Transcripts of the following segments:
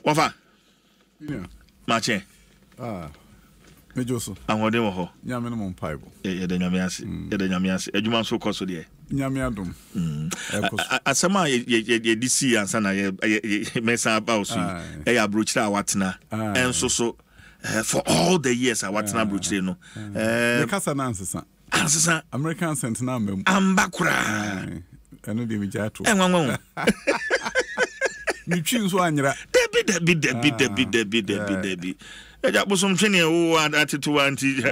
Wafa. Yeah. Mache. Mejoso. Anwode wo ho. Nyame no mpaibo. Ye de nyame ase. Ye de nyame ase. Adwuma so koso de. Nyame adom. Asema ye DC ansa na ye mesa ba osu. Ya abrochira awatena. Enso so for all the years awatena abrochire no. Me kasa na ansesa. American Sentinel mem. Ambakura. Eno de mi jato. Enwanwan. Mi twi so anyira. Debi. Eja bosom twene wo ateto anti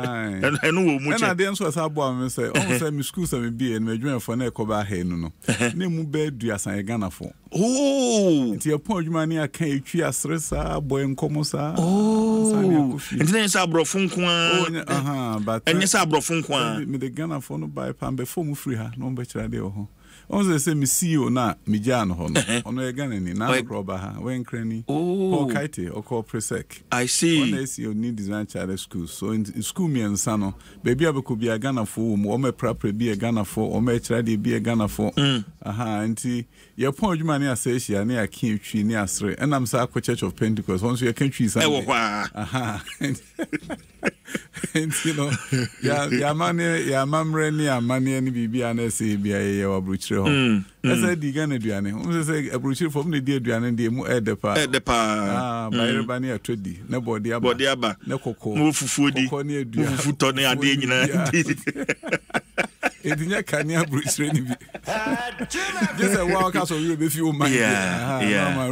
eno wo mu che. Na de nso asa abo am say on say mi school say me bi en madwuma fo na ekoba ha enu no. Na mu ba duasan e Ghana fo. Oh. Ti e pon adwuma ni aka etwi asresa boy nkomo sa. Oh. Nti na sa abrofo nko a. But enye sa abrofo nko a. Me de Ghana fo no buy pan be fo mu free ha no be kira de ho. On say me CEO na me ja no ho no. Ono e Ghana ni na roba ha. We nkrani. Oh. Kaite oko presec. I see. You need design child school. So in school me and sano, baby abeko be a Ghana for o me prapre be a Ghana for o me trade be a Ghana for. Anti your point you money say she na a king tree near asre. And I'm sa Church of Pentecost. Once you can tree Sunday. And you know, ya money, ya mamre ni ya money ni bibi ana say be a ya abruchire ho. I said the Ghana duane. Once say abruchire from the dear duane de mu edepa. Edepa. By everybody a trade. Na body aba. Na koko. Mo fufuo di. Koko ni adua. Fufu to ne ade nyina. Edinya kania bruchire ni bi. Just a walk out so you be feel my. Yeah.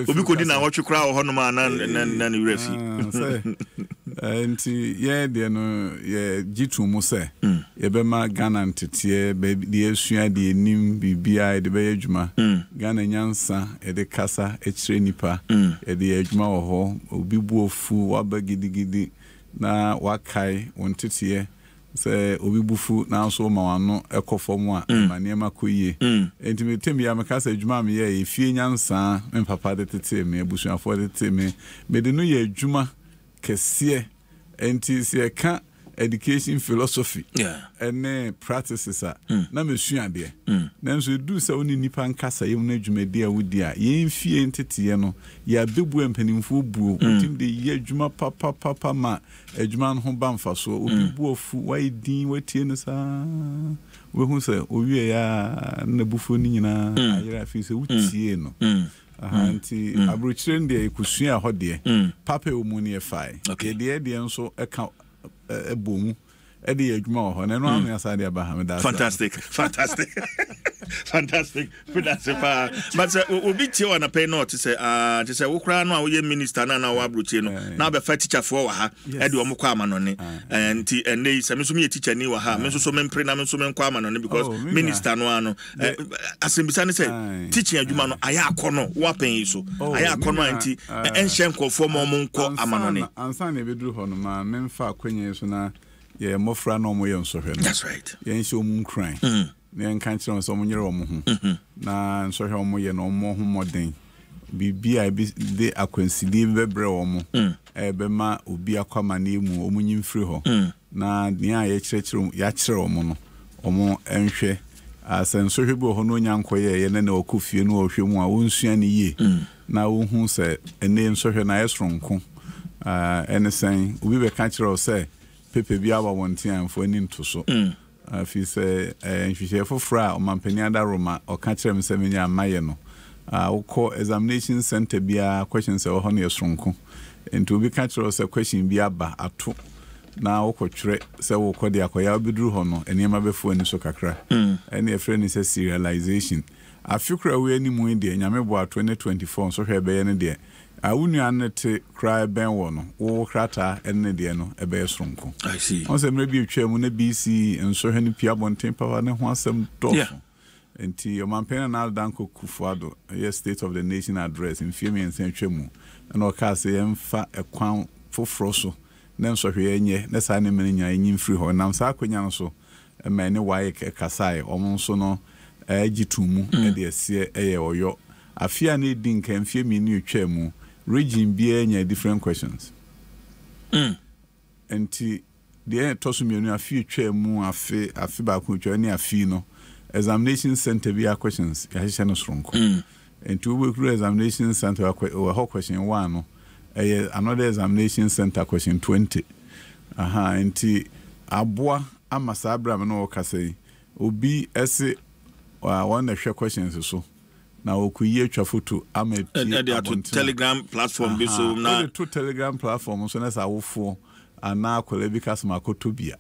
Obi kodi na wotwe kra ho no ma na ni refi. Say. Enti ye de no ye jitu mu se. Ye be ma Ghana ntetie be de esua de enim bibia de be adwuma. Ghana nyansa e de kasa e kire nipa. E de adwuma wo ho obi bu ofu waba gidigidi na wakai wontetie se obi bufu na so ma wano ekofom a maniema koyie enti me temi ya mekasa adwuma me ye efie nyansa me papa de tete me abusuafo de tete me de no ye adwuma kese enti se ka education philosophy and practices na mesua de na nso du se oni nipa nkasa yem na adwumadi a wodi a ye mfie ntete no ya bebu empanimfo buo utim de ye adwuma papa ma adwuma no ho ba mfaso obi bu ofu wai din watie no sa we hu se owie ya na bufo ni nyina ayira fi se wutie no anti abrochire de kusua ho de papa omuni e fai de nso eka ebomu edi adwuma ho na no anu asade abaham da fantastic but obi tie wana pay not say wo kra no a wo ye minister na wo abrochie no na be fa teacher for wa ha edi o mkwa amanone enti ene se me so me teacher ni wa ha me so me mpre na me so me nkwa amanone because minister no ano asembisa ne say teaching adwuma no aya akono wo apan yi so aya akono anti enhye nkofo mo nkọ amanone ansa na beduru ho no ma memfa akwenye so na ye mofra no mo ye nsohwe no that's right ye nse omu nkran ne nkan kire so mo nyere omo ho na nsohwe omo ye no omo ho moden bibia bi de akwensidi bebre omo ebe ma obi akwama na emu omo nyimfiri ho na ne a ye kirekire ya kire omo no omo enhwe asensohwe bi ho no nyankoye ye ne na okufie no ohwe mu a wonsua ne ye na wo hu se ene nsohwe na yesronko ene sen obi be ka kire o se pepe bi aba wonte anfo ani nto so afi se nhwehwe fofra o mampani ada roma o ka kire mse menya amaye no wokọ examination center bia questions e ho na yesronko enti obi ka kire o se question bi aba ato na wokọ twere se wokọ de akoya obiduru ho no enema befo ani so kakra ene efre ni se serialization afikra we ani mu de nyame bo 2024 so hwe be ye ne de awunu anete cry ben wo no wo krata enne de no ebe sonko I see on se mrebi twam na BC enso hwe ni pia bonten papa ne ho asem to enti o mampena na danko kufuado ye state of the nation address in fiemi ensen twam na o ka se emfa ekwan foforo so na enso hwe enye na sa ne menya enyi mfiri ho nam sa akonya no so ma ne waye kasai o mo so no agitumu e de ese eye oyo afia na edin kan fiemi ni twam region be any different questions. Enti the tosumionu afi twemu afi ba ku twa ni afi no examination center be questions ya hye no sronko. into we examination center or question 1 no another examination center question 20 nti aboa amasa Abraham no okasai obi ese one the questions so na okuyi atwa photo ameti Telegram platform bi so na to Telegram platform so na sawofo ana akola bi kasma akotobia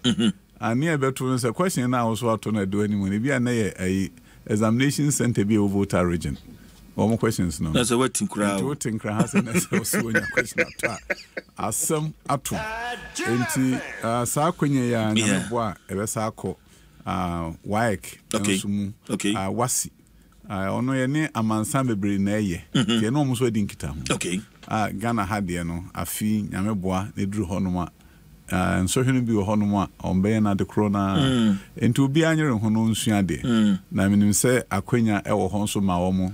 ani ebeto no question na also ato na do anymore bi na ye examination center bi over voter region more questions no that's a waiting crowd has an also when question at asem ato enti sa kwenye ya na boa ebesa akọ waik ensumu wasi ono ye ne amansan bebre na eye ye no omuso adi nkita ho Ghana hade no afi nyame boa ne duru honoma nsohwene bi ho no ombe na de corona enti obi anyere ho no nsuade na minim se akwenya ewo ho nso ma wo mo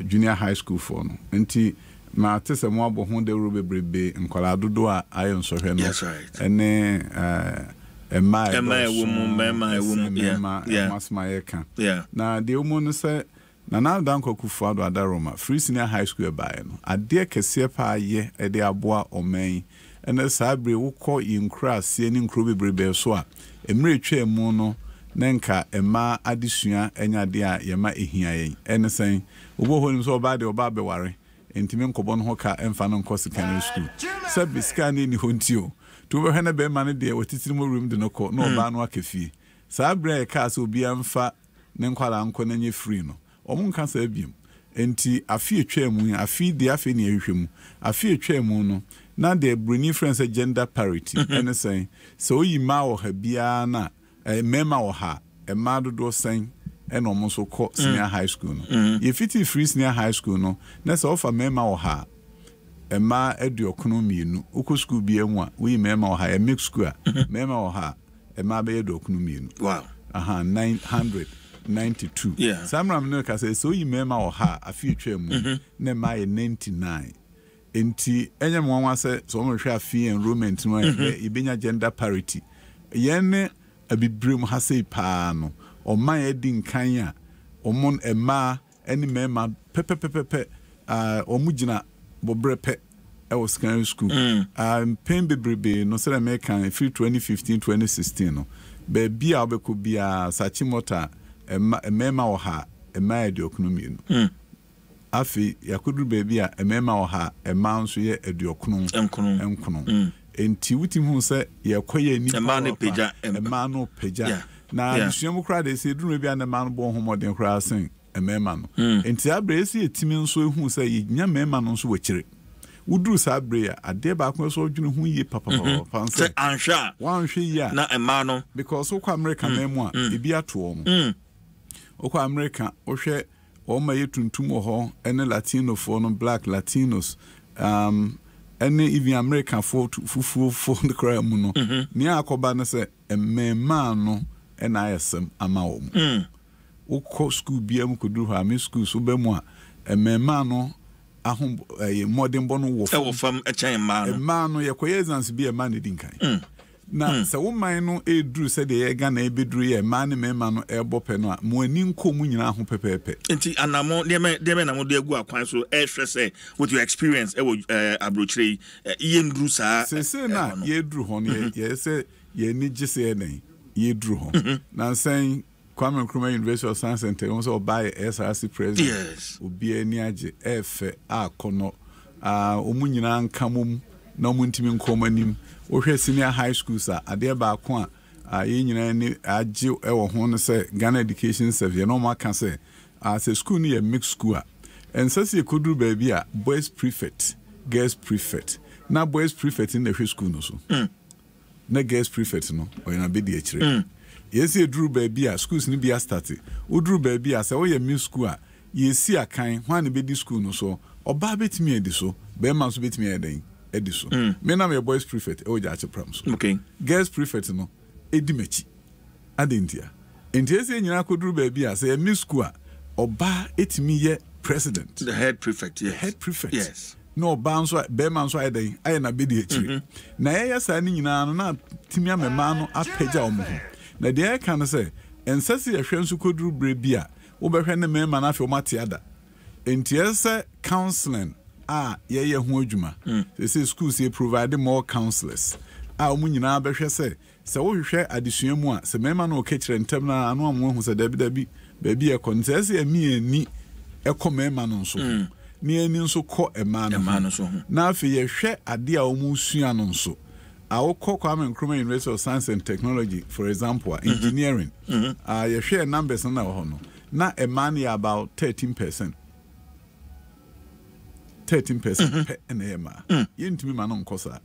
junior high school for no enti ma tese mo abo ho de robe brebe nkwala dodo a ayo nsohwe no ene Emma na de umu no se na danko kufuado adaroma free senior high school bae no ade kese pa ye e de aboa omen ene sabre wukọ yinkra se ni nkro bebrebe so a emre twa mu no nenka Emma adesua enya de a yema ehia yen ene sen obo honim so oba de oba beware entime nkobo no ho ka emfa no nko secondary school sabi scan ni hontio to be hena be man de otitiri mo room de no ko no oba no akefie sabre e ka so obi amfa ne nkwala nko na nye free no omun kan sa abiem enti afi etwa mu afi de afi ne ehwehwem afi etwa mu no na de bruni friends gender parity ene sen so yima o ha bia na mema o ha ma dodo sen ene omo so ko senior high school no ye fiti free senior high school no na so ofa mema o ha ma eduokono mienu uko school bi enwa we mema o ha mix school mema o ha ma be eduokono mienu wow 992 samram no ka say so yi mema o ha afi etwa mu na ma 99 enti enye mwanwa se so mo hwe afi enrollment no ibenya gender parity yene abibrim ha sei pa no o man edi nkan a omon ema eni mema pepepepepe omugina bobrepe e was secondary school pen bebrebe no say American free 2015 2016 no be bia obeko bia sachimota mema o ha ema edi economy no afi yakudru baby a emema o ha ema nso ye eduokunu enkono enti wutim hu se yekoye ni ema no peja na suamu kra de se duru bia na ma no bo homoden kra sen emema no enti abresi etimi nso ehu se yinya mema no nso wachire wuduru sabre a ade ba ko so dwunu hu ye papa se anhwa wanhwe ya na ema no because okwa America memu a ebi ato omo okwa America ohwe oma yetuntum ho ene Latino for no black Latinos ene even American for the crime mu no ni akoba ne se emema no ena ayesem ama wo ukọ school bia mu koduru ha me school so be mu a emema no ahom modern bono wo fam echen ma no yekoye exams bia ma ne dinkan na se woman no eduru se de ye Ghana ebeduru ye ma ne mema no ebope no a mo ani nko mu nyina ho pepepe enti anamo de me na mo de agu akwan so se with your experience abrochire ye nduru sa se na ye duru ho ne ye se ye ni gise enen ye duru ho na sen Kwame Nkrumah University of Science and Technology so by SRC president yes obi ani age efe akono omunyina nkamum na omuntimi nkomanim ohwe senior high school sa ade ba ko a ye nyina ni age ewo ho no se Ghana Education Service no maka se as a school ni a mixed school and sase koduru ba bia boys prefect girls prefect na boys prefect in the school no so na girls prefect no o na be di akire yes eduru ba bia schools ni bia start uduru ba bia se wo ye mixed school a yesi akan hwan be di school no so oba betimi edi so be man so betimi eden ediso me na me boys prefect o ja che pram so okay girls prefect no edimachi adentia enti ese nyina koduru ba bia se mi school a oba etimi ye president the head prefect yes head prefect yes no banso be man so eden aye na be di akire na ye sa ni nyina no na timi amema no apeja omo na de e kan se ensase ye hwensu koduru bre bia wo be hwe ne mema na afi o mate ada entiese counseling ye ho adwuma they say schools they provide more counselors omu nyina behwe se wo hwehwe adesua mu a se mema na o kekire ntem na anu amu hu se dabi baabi e konsese emi ani ekomema no nso ni ani nso kɔ ema no so na afi ye hwɛ ade a omu sua no nso awokɔ Kwame Nkrumah University of Science and Technology for example engineering ye hwɛ numbers na ho no na ema no about 13% per ema yentimi ma no nkosa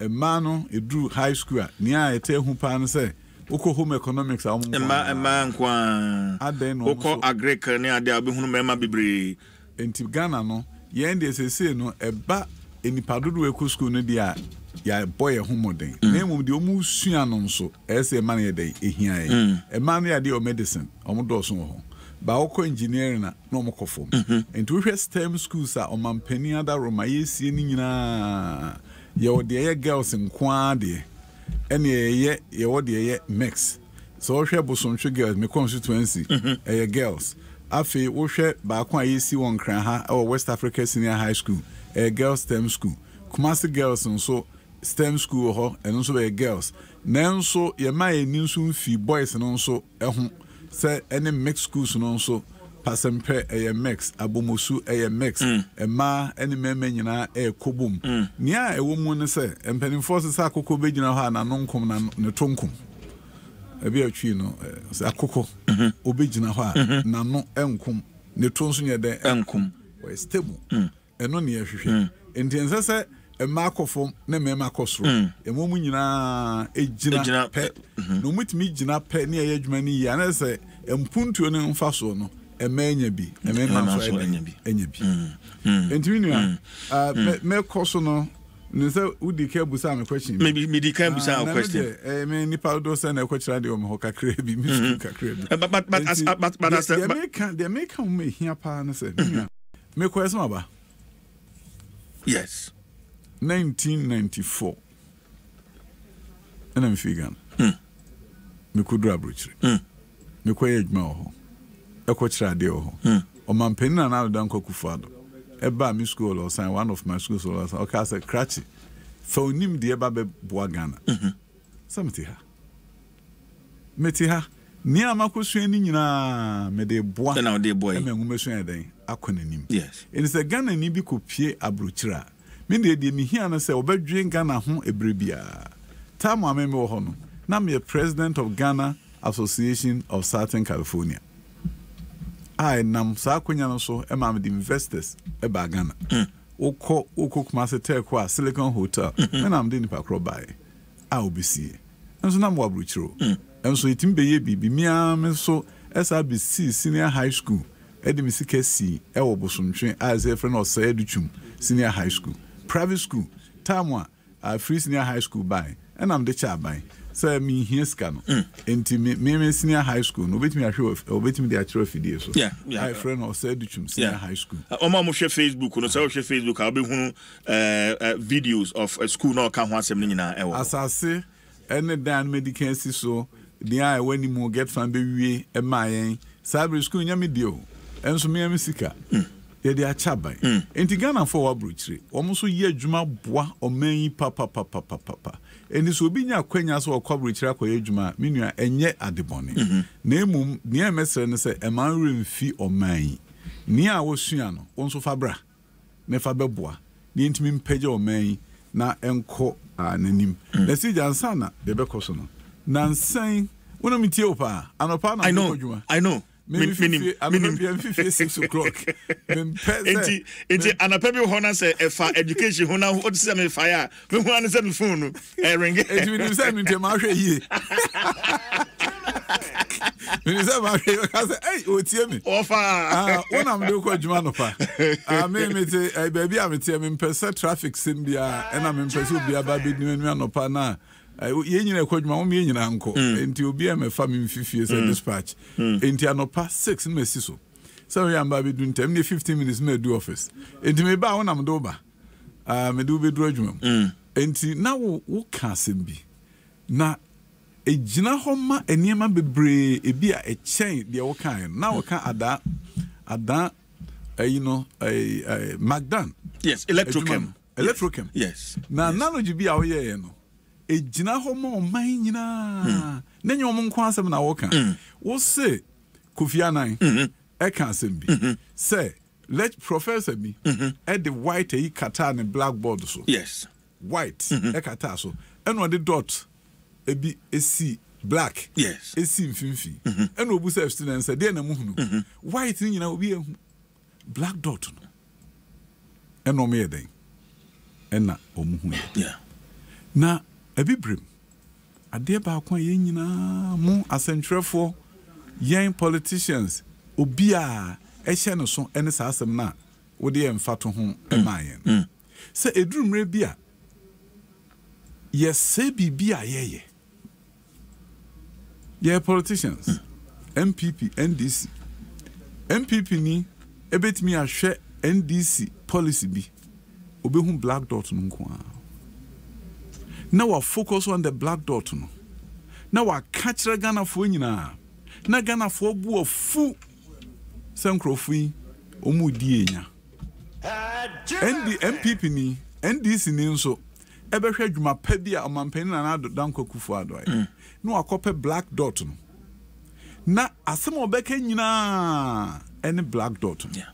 ema no edru high school ni a ete hu pa no say oko home economics a ema nkwa oko agric ni ade abehunu mema bebre enti Ghana no ye ndi sese no eba enipadodo eku school no dia ya boy homoden na emum de omu sua no nso ese ema no dey ehia ye ema no ya de o medicine omodo so ho ba oko engineering na omokofom enti we hwe STEM schools a omampani ada Roma yesie ni nyina ye ode ye girls nkwa de ene ye wode ye mix so hwe bosomhwe girls me constituency girls afi wo hwe ba kwa yesi won kran ha West Africa Senior High School girls STEM school Kumasi girls nso STEM school ho eno nso be girls nanso ye ma eni nso mfi boys no nso ehun se any mix schools no nso pasempe mix abomosu mix ema any meme nyina kobum nia ewo mu ne se empanimfo se akoko begina ho na nonkom na ne tonkom ebi atwi no se akoko obegina ho na no enkom ne tonso nye de enkom we stable eno ne yehwehwe entiense se ema akofom na mema akosro emomu nyina ejina pe no mutimi gina pe ne ye adwuma ni ya na se empuntuo ne mfaso no emenya bi emema so enya bi entimi nua me koso no ne se udi ke busa me question me di kan busa question me ni paudo se na kwachira de o me kakra bi mi su kakra bi but as the make me here pa na se me question aba yes 1994 and I'm figuring me could abrochire me koye adwuma ho ekochira de ho o mampeni na na dan kokufado eba mi school or sign one of my schools or okay I said cratchy for nim de eba be boa Ghana samti ha meti ha ni amakosua ni nyina me de boa na de boy me ngumesua den akonanim yes it is a Ghana ni bi kopie abrochira me de mi hia na se obedwe Ghana ho ebrebia time ameme wo ho no na me president of Ghana Association of Southern California I nam sa kwanya no so e ma me the investors e ba Ghana oko Kumasi Tech kwa Silicon Hotel me nam de nipa kro bai a obisi enso na mo abrochiro enso itim be ye bibi mia me so SRBC Senior High School edimi sikasi e wo bosomtwe as a friend Osei Adutwum Senior High School private school tamwa free Senior High School by and I'm the chair by so me here scan enti me Senior High School no betimi ahwe obetimi de achiro fidie so yeah my friend Osei Adutwum Senior High School omo mo share Facebook no so share Facebook a be hunu videos of a school no ka ho asem ni nyina ewo asase ene dan medical so dia when you get fan be wie e mayen cyber school nyame dio enso me sika ye de achaban enti Ghana for abrochire omo so ye adwuma boa oman papa eni so obi nya kwanya so akobrochire akoye adwuma menua enye adebone na emum ne emesere ne se eman remfi oman ni a wosua no wonso fabra ne fa beboa ne ntimi mpege oman na enko nanim na si jansa na de bekoso no nansan wono mitie opa anopa na adwuma I know Minim 6 o'clock. Enti anapebi hona se efa education hona o se me fire. Me hu an se me phone no. Ring. Enti mi se mi te ma hwe yie. Mi se ma hwe ka se o tie mi. Ofa. Wona me do ko adwuma no pa. Me te baby am te me pese traffic sim bia na me pese obi aba be nu no pa na ye nyina kwadwuma wo me nyina nko enti obi am fa me mfifie se dispatch enti anopa 6 na mesi so we am ba be do ntem ne 15 minutes me do office enti me ba wona me do ba me do be do adwuma enti na wo ka sem bi na ejina ho ma eniema bebre ebi a echen de wo kan na wo ka ada Magdan. Yes, electrochem. Electrochem. Yes. Na analogy bi a woyɛ no. Ejina ho ma ɔman nyinaa. Na nyɛ ɔmo nkwa asɛm na wɔka. Wo se Kofi Annan. Ɛka asɛm bi. Say let professor bi at the white kata ne blackboard so. Yes. White kata so. Ɛna ɔde dot ebi esi black. Yes. Esi mfimfi. Ɛna obu sɛ student sɛ deɛ na mu hunu. White ni nyina obi ehu. Black dot no. Ɛna ɔmo yɛ den. Ɛna ɔmo hu yɛ. Yeah. Na ebi brim. Adeɛ baako a yɛn nyinaa mo asɛntwerɛfoɔ yɛn politicians obi a ɛhyɛ no so ɛne saa asɛm na wode yɛn mfa to ho ɛma yɛn. Sɛ eduru mmerɛ bi a yɛsɛ biribi a yɛyɛ. Yɛ politicians, MPP, NDC. MPP ni ebetimi ahwɛ NDC policy bi. Obehu black dot no nko a. Na wa focus on the black dot no. Na wa catch Ghana fo nyina. Na Ghana fo bu ofu senkrofo yi omu die nya. MPP ni NDC ni nso ebehwe adwuma pa bi a omampani na Adom Kufu Addo. No akope black dot no. Na asem obeka nyina any black dot. Yeah.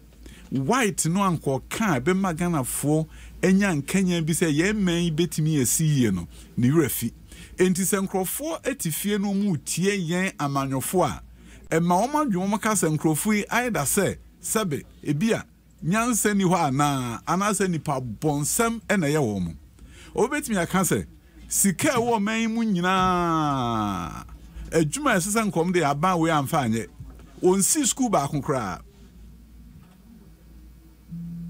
White no anko ka be magana fo enya nkanya bi se ye man betimi asiye no ne rafi enti senkrofo atifie no mu tie yen amanyofo a ema oma dwom ka senkrofo yi aida se sebe ebia nyansa ni ho ana se nipa bonsam ena ye wo mu obetimi aka se sika wo man mu nyina adwuma esesa nkom de aba we amfa anye onsi school ba konkra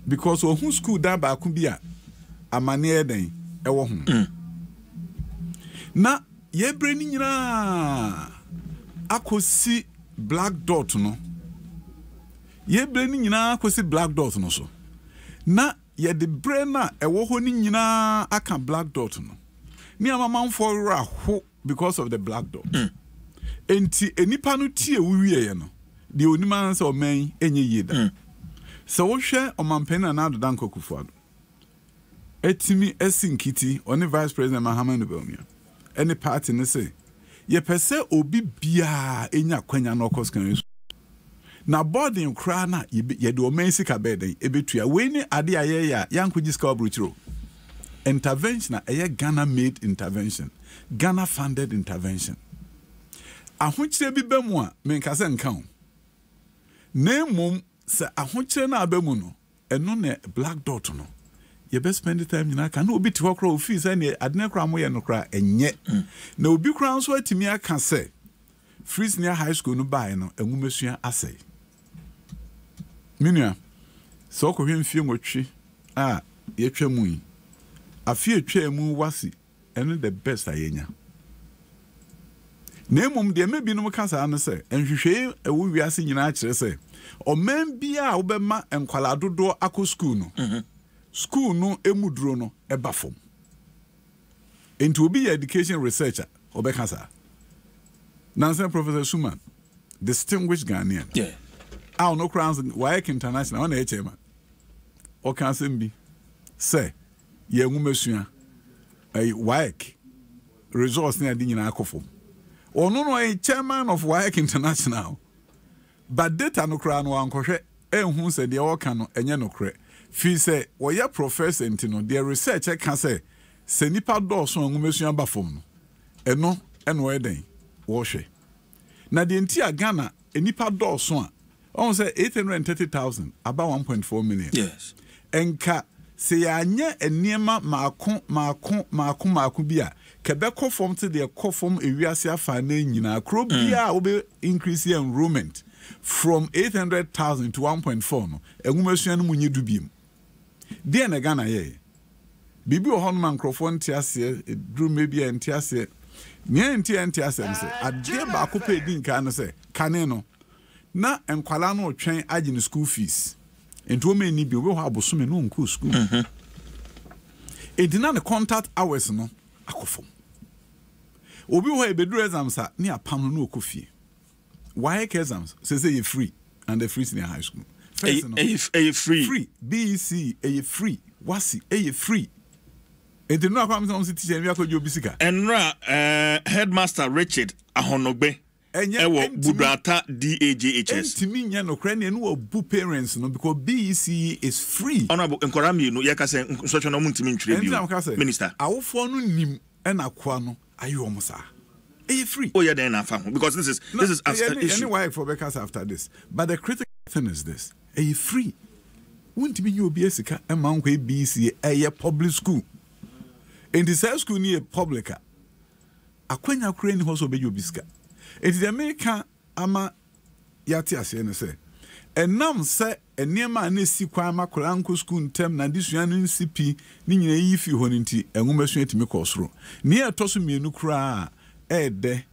because ohun school da ba ku bi a amane eden ewo hu na ye bre ni nyina akosi black dot no ye bre ni nyina akosi black dot no so na ye de bre na ewo ho ni nyina aka black dot no ni amamanfo ra ho because of the black dot enti enipa no tie wuwie ye no de onima nse o man enye yeda so wo hwe omampeni na Adom Kufu Addo etimi esinkiti oni vice president Mahamanu Bawumia any party ne say ye pese obi bia enya kwanya no koskan na boarding kra na ye de omensi ka beden ebetua we ni ade aye ya yankoji ska obruchiro intervention na eye Ghana made intervention, Ghana funded intervention. Ahokyere bi bemu a menkase nka ho na mum se ahokyere na abemu no eno ne black dot no ye be spend time nyina ka na obi ti hokra ofi se ne adene kra mo ye no kra enye na obi kra nso atimi aka se free senior high school no bae no enwumesua asai minua so ko hwemfie nwotwe a ye twemu yi afie twemu wasi eno the best ayenya nemum de mebi no kasa no se enhwehwe ewo wiase nyina kire se o man bia wo be ma enkwala dodo akọ school no school no emuduro no eba fom enti obi education researcher obekasa Nancy Professor Suman, distinguished Ghanaian. Yeah. I no crowns Waik International on HM. O can be say, ye wumesua a Waik resource near Dina Akofo. Or no, a chairman of Waik International. But data no crown one crochet, and who said the Okano and Yanocre. Fee say, or ya professor intino, their researcher can say, Senipa Dawson Wumesua Bafom. And no, and wedding. Washe. Na the entire Ghana, a nipa dawson a on say 830,000, about 1.4 million. Yes. Enka se anya eniema maako bia Quebec form to the form ewiase afa na nyina kro bia obe increase enrollment from 800,000 to 1.4 no enwumasua no munye dubiem. Dia na Ghana ye. Bibi o hono mankrofo ntiase dru mebi ntiase Nienti asem se ade ba ko pe din ka no se kane no na enkwala no twen age ne school fees ento me ni bi obi ho abosome no nku school edina ne contact hours no akofom obi ho ebeduru exams a ne apam no okofie why exams say you free and the free senior high school free BEC a free wasi a free and no kwam say teacher we akojo bisika enra headmaster Richard Ahonogbe ewo Budrata DAJHS ntimi nya no kra ne no bu parents no because BEC is free honorable enkorami no yeka say nsocho no muntimi ntire bio minister awofo no nim na kwa no ayo mo sa e free oh yeah then na fam because this is anyway for because after this but the critical thing is this e free wuntimi nya obi asika e man kwa BEC e public school in the same school near public akwanya kra ni ho so be obi sika it is the American ama yati ase ne se enam se eniema na si kwa makora nko school ntem na disua no nsipi ni nyina yi fi ho nti enwomasu atimi kosoro ne etoso mienu kra ede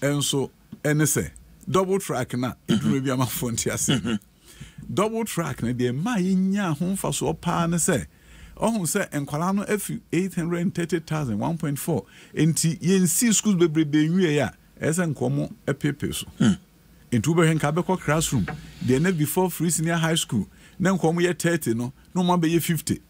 enso ene se double track na eduro bi ama fonti ase double track na de ma yinya ho fa so pa ne se ohun se enkwala no afi 830,000 1.4 enti yensi schools bebrebe nwie ya esa nkomo epepe so into be hen ka be classroom the night before free senior high school na nkomo ye 30 no mo be ye 50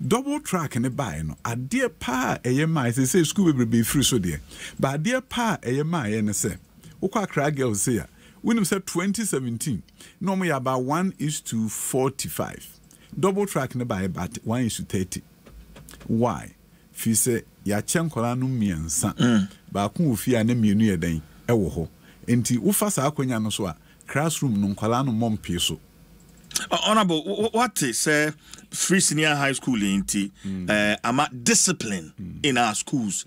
double track ne buy no ade pa eye mai say school be free so there but ade pa eye mai ne say ukwa kra girls say ya winim say 2017 no mo ya about 1:45 double track ne buy but 1:30 why fi say ya chenkola no miensa ba ku ofia na mienu ye den e wo ho enti wo fa sa akonya no so a classroom no nkwala no mompe so honorable what is free senior high school enti ama discipline in our schools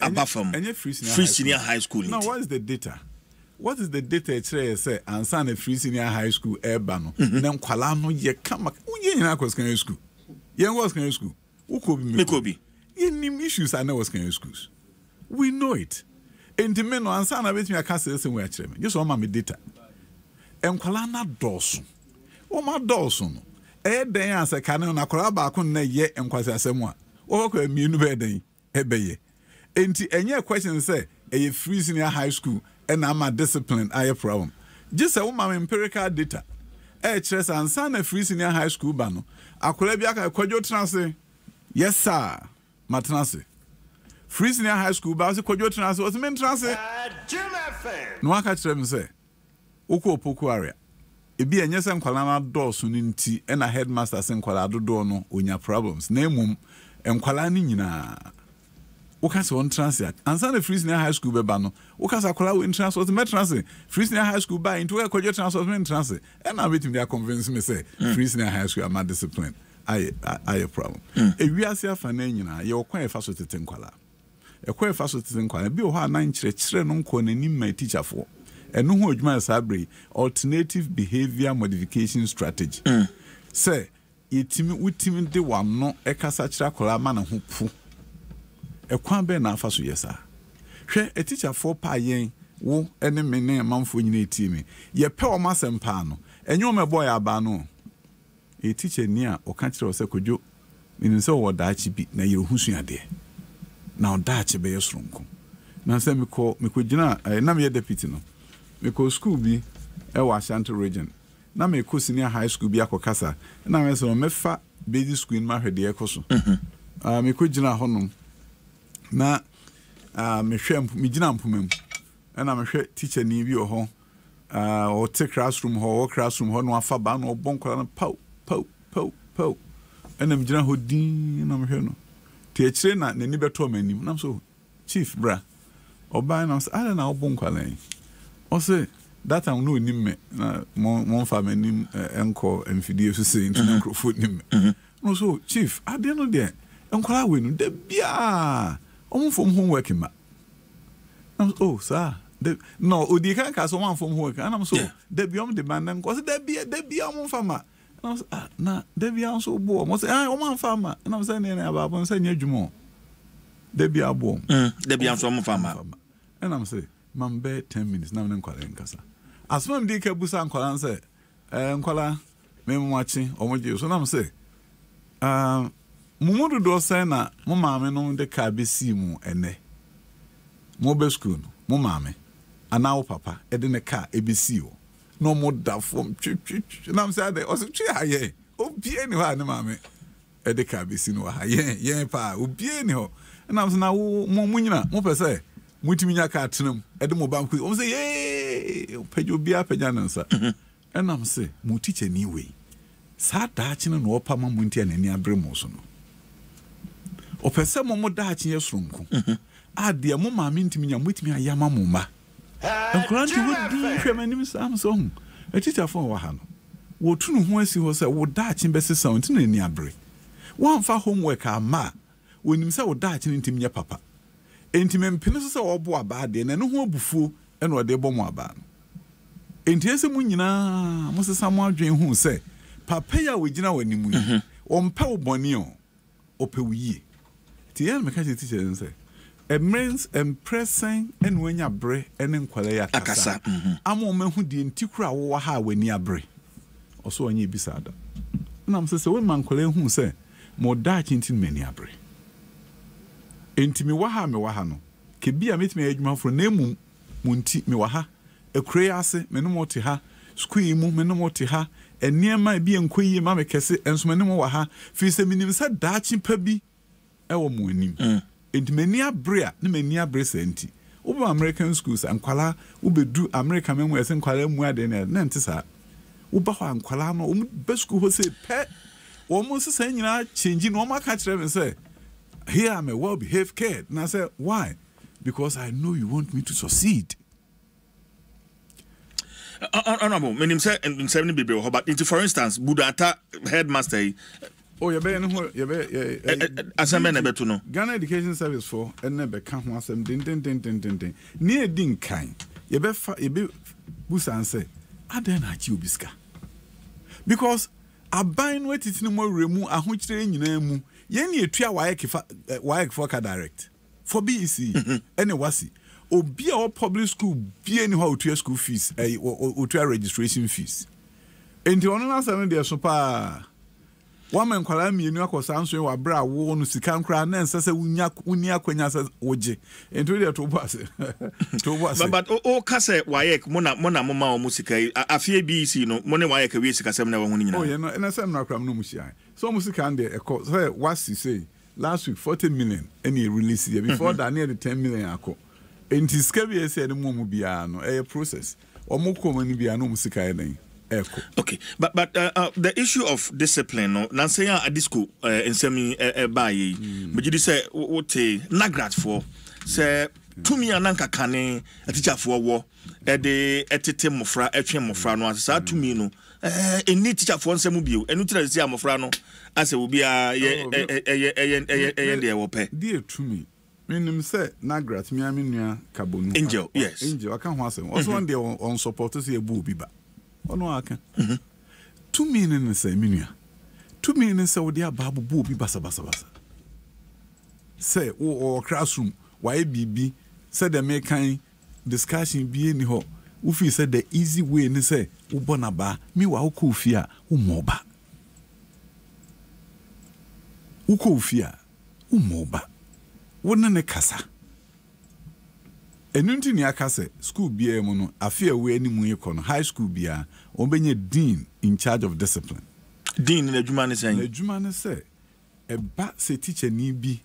abafam free senior high school now what is the data it say ansa na free senior high school eba no na nkwala no ye kama unye nyina akoskan school ye ngoskan school Mekobi. Any issues I know was kind of schools. We know it. And the men on Sana with me, I can't say the same way. Just on my data. And Kalana Dawson. Oh, my Dawson. Then answer canon, I call back on yet and quite as someone. Oh, okay, me no better. Ebay. And your question say, a free senior high school and I'm a discipline, I a problem. Just a woman empirical data. Chess and Sana free senior high school bano. I could be a quadro translate. Yes, sir. Matranse. Free senior high school, but I was a transe was meant transe. No, I catch them say. Oko Poku area. It be a yes and Kalana Dawson in tea and a headmaster sent Kalado Dono on your problems. Name and Kalanina. Okas on transit. And Sunday free senior high school bebano. Okas Akola in transport met transit. Free senior high school by into a quadro transport meant transit. And I wait him there convince me say free senior high school are my discipline. I a problem. E wiase afana nyina ye okwan efa so tete nkwala. Ekwan efa so tete nkwala bi o ha na nkyerɛkyerɛ no nko na nim ma teacher fo. Eno ho adwuma sabre alternative behavior modification strategy. Say yetimi utimi de wano ekasa kyerɛ akola ma na ho pu. Ekwan be na afa so yesa. Hwɛ a teacher fo pa yen wo ene me ne manfo nyina etimi. Ye pɛ o masempa no. Enyo me boy aba no. A teacher near or country or sekojo in so what dachi be na you who's ade. Now dachi be your strong. Now say me call me could jina na me deputy no. Me call school be a Washington region. Na me call senior high school be a kokasa. Na me so me fa baby school in my head the ekoso. Me could jina honum. Na me hwem me jina mpumem. Na me hwe teacher ni bi o ho. Or take classroom or no afa ba no bonkola no pow and I'm jina hodin na me hwe no te akire na nani beto manim na so chief bra oba na say ala na obonkwala o say that am no nim me na mon fa manim enko emfidie so say into microphone nim no so chief ade no de enkwala we no de bia omfom homework ma oh sir no odi kan ka so man from homework and I'm so de biom demand nko say de bia omfa ma na Debbie also bore. Must say, oh, man, farmer. And I'm saying, I'm saying, you Debbie are born. Debbie and some farmer. And I'm saying, man, bed 10 minutes. Now I'm calling Casa. As one day, Busan Colan say, Cola, me watching, or what you so I'm saying, Mumu do say na, Mamma, no, the car be simu and ne. Mobile school, Mamma, and now, Papa, and in a car, ABC. no more da form. And I'm saying, I was a chair. Oh, be anyhow, mammy. Edeka be seen or yeah, pa, oh, be anyhow. And I was now more munina, more per se. Mutimia cartonum, Edmo Banqui, oh, say, yay, pay you be up a janansa. And I'm say, Mutich anyway. Sat daching and wapa muntian and near Bremosono. Or per some more daching your strong. Ah, dear mamma, mean to me, and with me a yamamuma. And grant you would be my name is Samson. A teacher for Wahano. What true was he was a wood daching best sound in any abbey. One for homework, our ma, when himself daching into me, papa. Intimate peninsula or boa bad, and no more before, and what they bomb about. Intiasa Munina, Mr. Samuel Jane, who say, Papaya with Jina when you on Pow Bonio, or Pewi. Tian Macati teacher and say, a man's impressing and when you bre and inquire Akasa. A woman who didn't tikra or ha when you bre. Also, when you beside. And I'm so when man Colin who say, more Dutch into many abre. Enti me waha me wahano ke bia metime adwuma for nemu munti me waha ekure ase me no mote ha school mu me no mote ha eniema bia nkoyi ma me kese enso me no waha fi se minim sa daachi pa bi e wo mu anim enti mani abre a ne mani abre se enti wo American schools ankwala wo bedu America memu ese nkwala mu ade na ntse sa wo ba ho ankwala no wo be school ho se pe wo mu se nyina change no ma ka kire me se here I'm a well-behaved kid. And I said, why? Because I know you want me to succeed. Honorable, my name is 70 people, but for instance, Budata headmaster. Oh, you're better. As a man, I bet to know. Ghana Education Service for and never come once and din. Near Ding kind. You be Busan say, I don't know you biska. Because I bind what it's no more remove a hunch train in Yenny a tria wire for direct for BEC and a wasi or be our public school be anyhow to your school fees or to your registration fees. And the honor seven days so pa 1 man call me in your sounds you are bra won to come crown and says unia quenas oje into the to was. But oh, Cassa, Wayek, Mona Mama Musica, a fear BEC, no, money Wayek, a week, as I'm never winning. Oh, yeah, and I said, no, no, Musia. So music and the what's he say last week 40 million any release here before that near the 10 million ako. And his scary said the momo biano a process or more common biano music echo. Okay, but the issue of discipline no Nancy at this school in semi by but you say what nagrat for say to me ananka kane a teacher for war de etete mofra etwe mofra no asa to me no any teacher for nsemu bio enu tira sia mofra no ase obi a ye de wo pe dear to me menim say nagrat me amenia kabonu angel yes angel aka ho asem also one day on support say ebu bi ba ono aka to me ne say menua to me ne say wo dia babu bu bi basa say o classroom why bibi said the making discussion be any ho ufi said the easy way ni say wo bona ba mi wa ko fia wo moba wo ko fia wo moba wo ne kasa enunti ni akase school bia mu no afia we ani mu yeko no high school bia o benye dean in charge of discipline dean na adwuma ne say e ba se teacher ni bi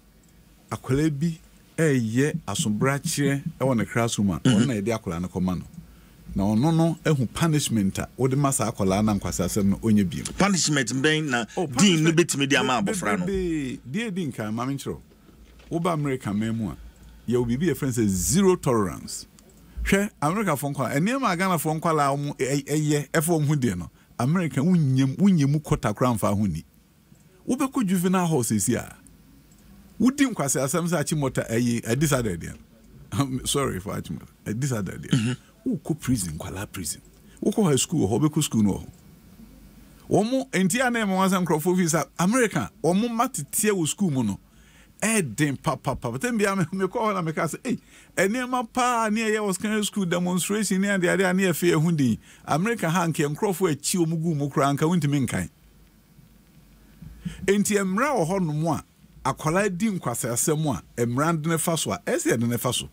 akwala bi ye asombrachire e won the classroom on na e de akola na koma no na ono no ehu punishment a wo de masa akola na nkwasa asem no onye bi punishment ben na dean no betimi de ama abofra no de din kan ma menchiro wo ba America memu a ye obi bi e friend say zero tolerance hwe America fon kwa ene ma Ghana fon kwa la mu eye efo mu de no America wunyem kota kramfa ho ni wo be ko juvenile house esi a Would you say Achimota a disadvantage? I'm sorry for Achimota. A disadvantage. Who could prison, Kuala prison? Who call her school, Hobeku school no? One more entire name was Uncroft is America, or more matty tear with school mono. Then papa, then be a me call and make us say, and near my pa near was kind of school demonstration near the idea near Fair Hundi. America hanky and Crawford chill mugu mukranka went to minkai. Enti emra o ho no mo a akola di nkwasa asem a emra de ne faso a ese de ne faso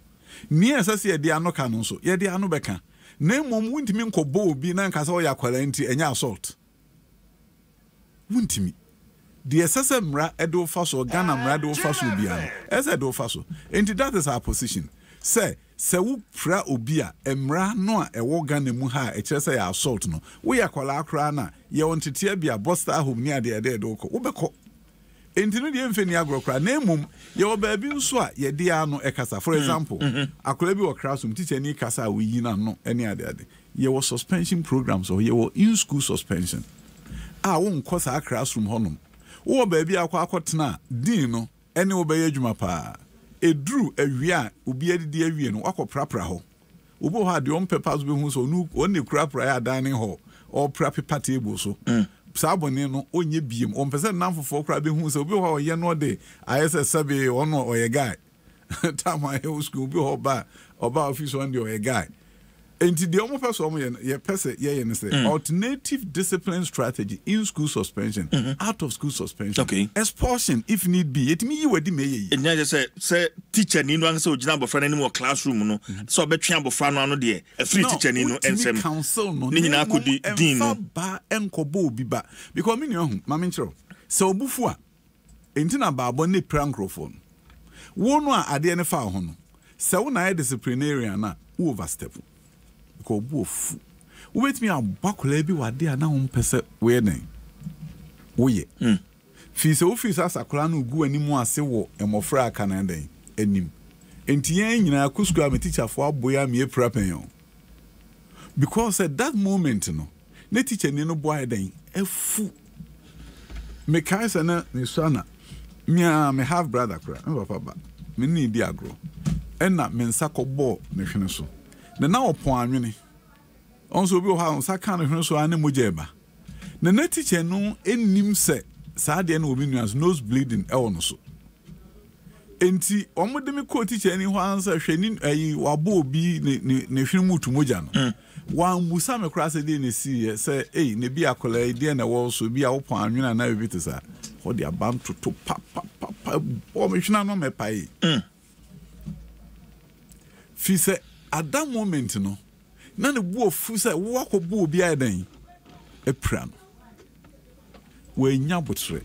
ni asase ye de anoka no so ye de ano beka Name mom wouldn't mean Kobo be Nankasoya quality and assault. Wouldn't me. The SSM Ra Edo Faso, Ghana Mrado Faso Biano, as Edo Faso. And that is our position. Say, Sewu Pra Obia, Emra Noa, a Wogan Muha, a Chesa assault no. We are Kwalacrana, ye want to tear be a bosta whom near the Adoko, Ubeko. Entinu the Infini Agrocra, name your baby swa, ye diano ekasa. For example, a could be a classroom teacher any casa we yina no any other. Ye was suspension programs or ye were in school suspension. I won't cause a classroom honum. Oh, baby, I quakotna, Dino, any obey Jumapa. A drew a ria, ubi dear no wako prapraho. Ubo had your own peppers be who so no only crap raya dining hall or prappy party boso. Sabonino, only beam, 1% number for crabbing who so be how ye no day. I said Sabi or no or a guy. Time I old school be all bad or about office one day or a guy. And the only person, ye person, ye alternative discipline strategy in school suspension, out of school suspension. Okay. Expulsion if need be. It me you were the may. And now just say teacher Nino and so Jumbo for any more classroom, no. So bet Chambo Fano no dear. A free teacher Nino and some council no. Nina could dean ba and kobo biba. Because me no, mamintro. So bufua. Entina babo ne prankrofon. Wonwa ade ne fa ho no. Se wo na disciplinarian na overstep. Ko buofu wait me abakola bi wade ana ho pese we nen wo ye fi se office asakola no gu animu ase wo emofra aka na den anim enti yen nyina akusku am teacher for aboya me prapen yo because at that moment no ne teacher ni no boy den afu me kai se na ni sana me have brother kra me papa ba me ni di agro enna me nsa ko bo me hwene so na opon anwene onso bi ho sa kan hwene so ane mojeba na teacher no enim se sa de na obi nuans nose bleeding e wono so enti omode me ko teacher ni ho ansa hwani ayi wabo obi ne hwene mutu moja no wan musa me kra se de ne si se ne bi akola de na wo so bi a opon anwene na bi tesa ho de abam toto pa o me hwena no me pai fi se at that moment no na ne buo fu se wo akobo obi adan epra no we nya botre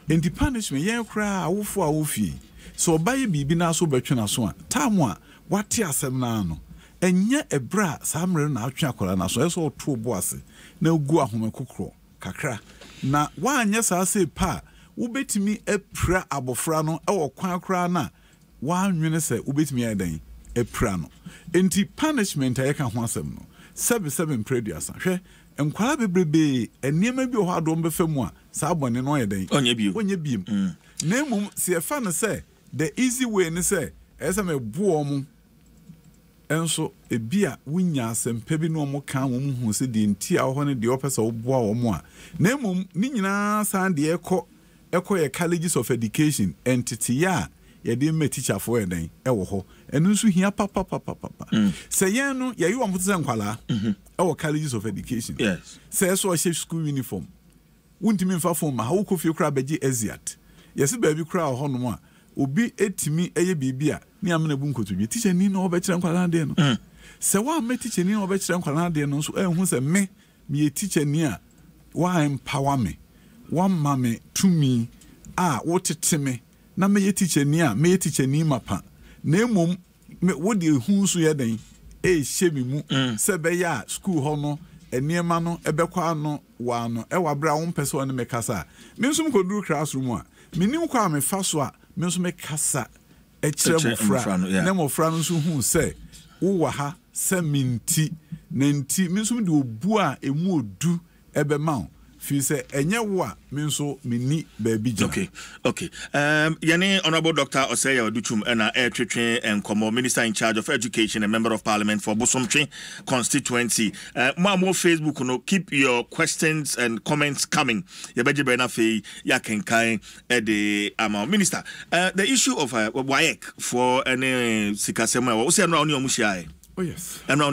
enti punishment yen kra awofo awofi so obaye bibi na so betwena so a time a wate asem na no enye ebra samre na atwe akola na so eso to bo ase na gu ahome kokro kakra na wanye sa se pa wo betimi epra abofra no e wo kwan kra na wanwene se wo betimi adan eprano enti punishment ayeka ho asem no 77 preduasa hwe enkwala bebrebe eniema bi ho adom befam a sa abone no yeden onye biem na emum se efa no se the easy way ni se esa me buo mu enso ebia wunya asem pebi no mo kan wo hu se de enti a ho ne de opesa wo boa wo mo a na emum ni nyina san de ekọ ye colleges of education entity ya ye de me teacher for eden e wo ho enu nso hia papa se yen no ye yo mfutse nkwala e wo colleges of education yes se so she school uniform wuntimi mfa form ma wo kofi kra beji eziat yesi ba bi kra ho no a obi etimi eye bibia ni amena bu nkotodwe teacher ni no obekire nkwala de no se wa me teacher ni no obekire nkwala de no so ehun se me ye teacher ni a wa empower me wa mame to me wo tete me na me ye teacher ni a me ye teacher ni mapa na emom me wo de hu so ye den hye mi mu se be ya school ho no eniema no ebekwa no wa no e wa bra wo mpese one me kasa me nso mkoduru classroom a menim kwa me fa so a me nso me kasa e kire mofra na mofra no nso hu se wo wa ha se minti na nti me nso de obu a emu odu ebe ma fi se enye wo a me nso meni ba bi ja okay yani honorable Dr. Osei Adutwum na twetwe enkomo minister in charge of education and member of parliament for Bosomtwe constituency mo Facebook no keep your questions and comments coming ye beje be na fe ya kenkan the minister the issue of WAEC for any sikasema wo se no oni omuhia. Oh yes. I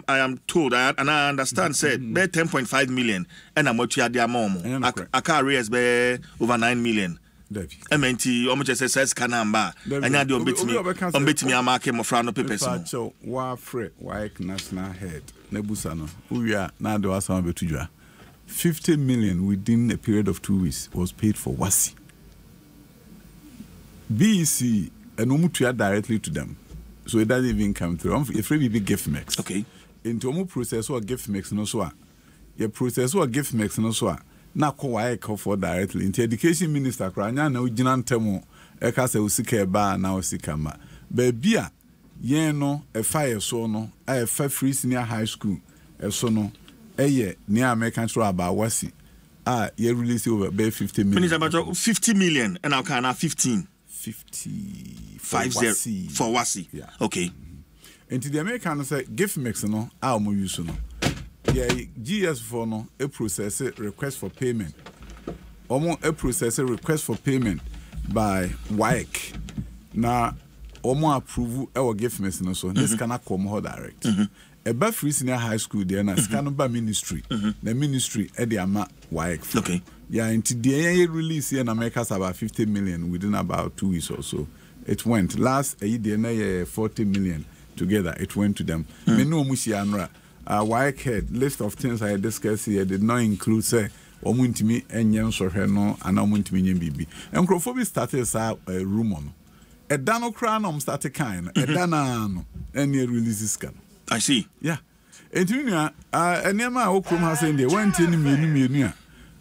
am told and I understand said be 10.5 million and I'm what you are their mom. I can raise be over 9 million. Ementi almost says canamba. And I don't bet me amake mofrano pepes. So wa free national head nebusano. We are now the Wasa Betuja. 50 million within a period of 2 weeks was paid for Wasi. BEC and Umutuya directly to them. So it doesn't even come through. A free big gift mix. Okay. Into Omu process or gift mix no so. Your process or gift mix no so. Na ko call for directly. Into education minister Kranya na ujinan temo eka se usika ba na usika ma. Bebia yen no a fire so no a free senior high school so no. Eye near American throw about Wasi. You release over 50 million. Minister, about 50 million and now can 15. 50 50 for Wasi. Yeah. Okay. And to the Americans say gift mix no, our more use no. Yeah, GS4 no, a process request for payment. Almost a process request for payment by WAEC. Now, almost approve our gift mix no so this cannot come more direct. A free senior high school there na Scanuba ministry. The ministry at the ama WAEC. Okay. Yeah, into the release here in America about 50 million within about 2 weeks or so. It went last year 40 million together. It went to them. Menu Mushianra, WAEC head list of things I discussed here did not include say Omuntimi and Yam Sorheno and Omuntimi Bibi. And Crophobia started a rumor. A dano crown started kind, a danano, and near releases can. I see. Yeah. And you know, and Yama Okrum has in the one tin million.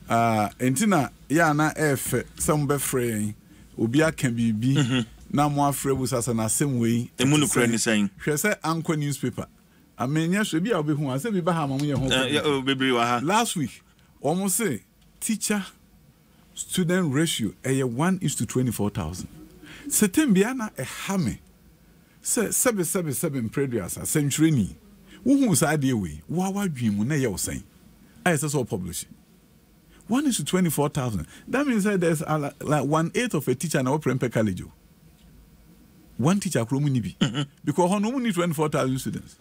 Entina ya na F some be free obia can be na mo afre bu sasa na same way emunu kra ni saying hwe say anko newspaper amenya so bia obi hu ase bi ba ha mamu ye ho bebre wa ha last week almost say teacher student ratio 1:24,000 certain bia na hame say 777 previous century ni wo hu sa de we wa wadwin na ye wo san I say so publish 1:24,000. That means that there's like 1/8 of a teacher now per college. One teacher because no need 24,000 students.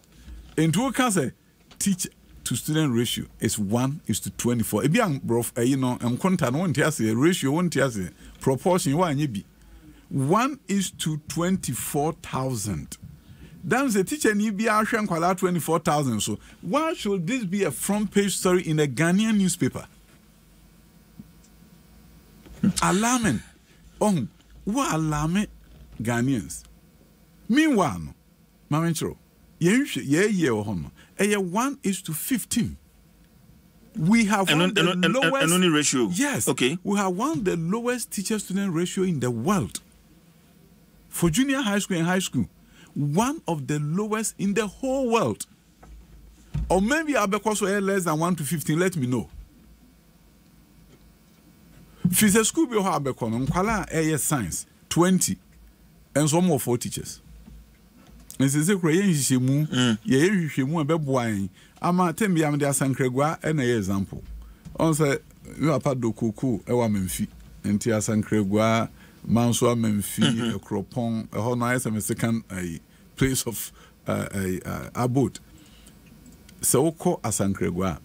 In two cases, teacher to student ratio is 1:24. If young brof, you know, content won't say ratio won't say proportion one be 1:24,000. That means the teacher need be 24,000. So why should this be a front page story in a Ghanaian newspaper? Alarming. Oh, what alarming Ghanaians. Meanwhile, Mamentro, ye 1:15. We have one of the lowest ratio. Yes. Okay. We have one of the lowest teacher-student ratio in the world. For junior high school and high school, one of the lowest in the whole world. Or maybe I'll be less than 1:15. Let me know. Physical school be how be kono nkwala eye science 20 and some more 4 teachers. And say kura ye nhihemu ye hwehwemu be boan ama tembi am de asankregwa e na ye example. On say you apa dokuku e wa memfi enti asankregwa manso memfi e kropon e ho no ayese second place of abode. So ko asankregwa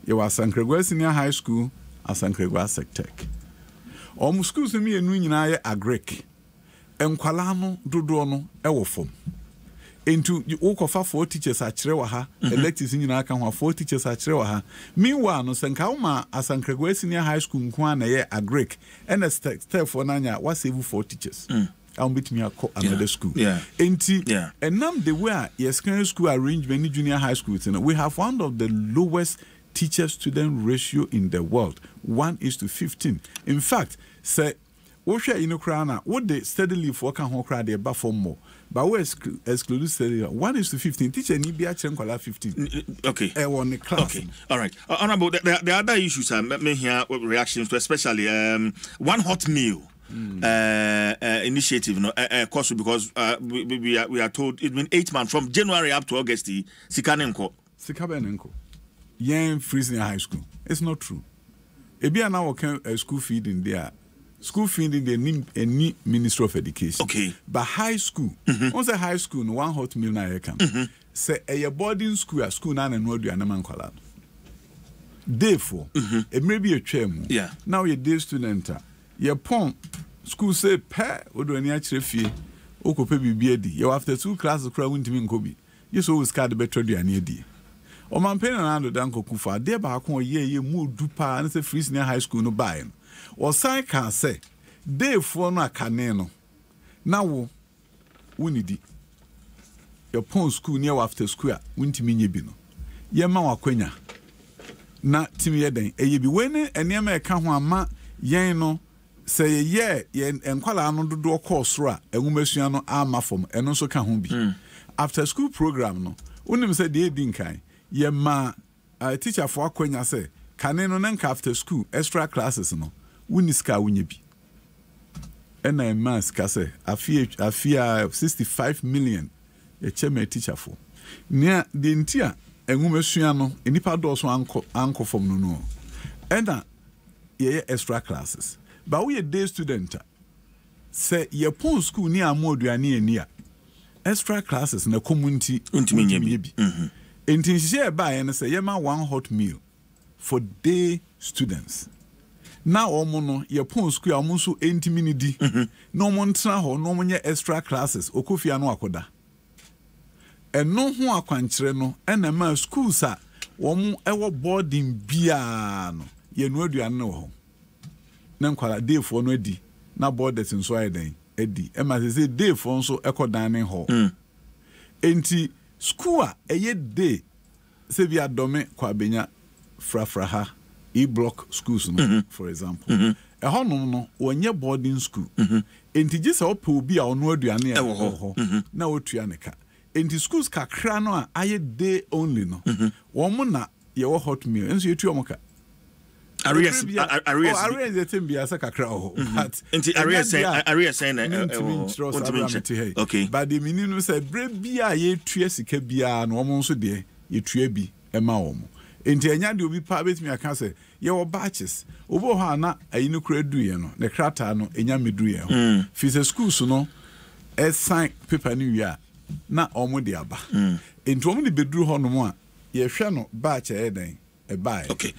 ye wa asankregwa senior high school asankregwa sectech schools me enu nyina ye agric enkwala no dodo no e wo fom into ukofa 4 teachers a kire wa ha electives nyina aka ho 4 teachers a kire wa ha meanwhile no senka uma asankregwa senior high school nko na ye agric and step for nanya wa save 4 teachers I'll meet me another school. And now the way secondary school arrangement junior high schools, we have one of the lowest teacher-student ratio in the world, 1:15. In fact, say, what they steadily for can hold crowd they perform more, but we exclude steadily 1:15. Teacher need be actually 15. Okay. On the class. Okay. All right. Honorable, the other issues I may hear reactions to, especially one hot meal. Initiative, course, because we are told it's been 8 months from January up to August. Sikabenenko. Young freezing high school. It's not true. Ebia now a school feeding there. School feeding they need any Ministry of Education. Okay. But high school, once a high school, one hot meal na come. Say a boarding school, a school na no do anaman kwala. Therefore, it may be a chairman. Yeah. Now you're day student. Your pon school say pe odo ani akire fie okope bibia di you after 2 classes kra wuntimi nkobi yes always card better duane adi o man pen na ando dan kokufa de ba ko ye mu du pa na say free senior high school no buy no o sai kan say dey for no akane no na wo wunidi your pon school near after school wuntimi nye bi no ye ma wakwanya na timi ye den eye bi weni enema e ka ho ama yen no say ye enkwala no dodo course ra enwumasua no ama fom eno so ka ho bi after school program no unim say dey din kan ye ma teacher for akwanya say kane no nanka after school extra classes no wuniska wunye bi ena e mas ka say afia 65 million ye cheme teacher for nia de ntia enwumasua no enipa do so anko fom no ena ye extra classes ba we day student say ye pon school ni amoduane ani a extra classes na community untimi bi enti share ba ye say ye ma one hot meal for day students na omo no ye pon school amu so entimi ni di no mo ntra ho no mo nye extra classes okofia no akoda eno ho akwankyere no ena ma schools a wo mo ewo boarding bia no ye no aduane no ho na nkwala day for no adi na borders nso ayeden adi e ma say day for nso ekodan ho enti school a eye day se bi adome kwa benya frafraha e-block schools no for example e honom no wonye boarding school enti gisa opa obi a ono aduane e ho na otua ne ka enti schools kakra no a aye day only no wo mo na ye wo hot meal enso yetua mo ka Arias Timbia Sakakra but Arias saying okay. But the minimum said Brebia ye Triesica bia no almost so dear ye trebi a maum. Enti anya de obi pa betimi aka say ye wo batches obo ha na ayinu kra duye no ne krata no enya meduye ho fi school so no e sign paper ni wi a na omo de aba enti omo de beduru ho no mo a ye hwe no batch e den. Okay.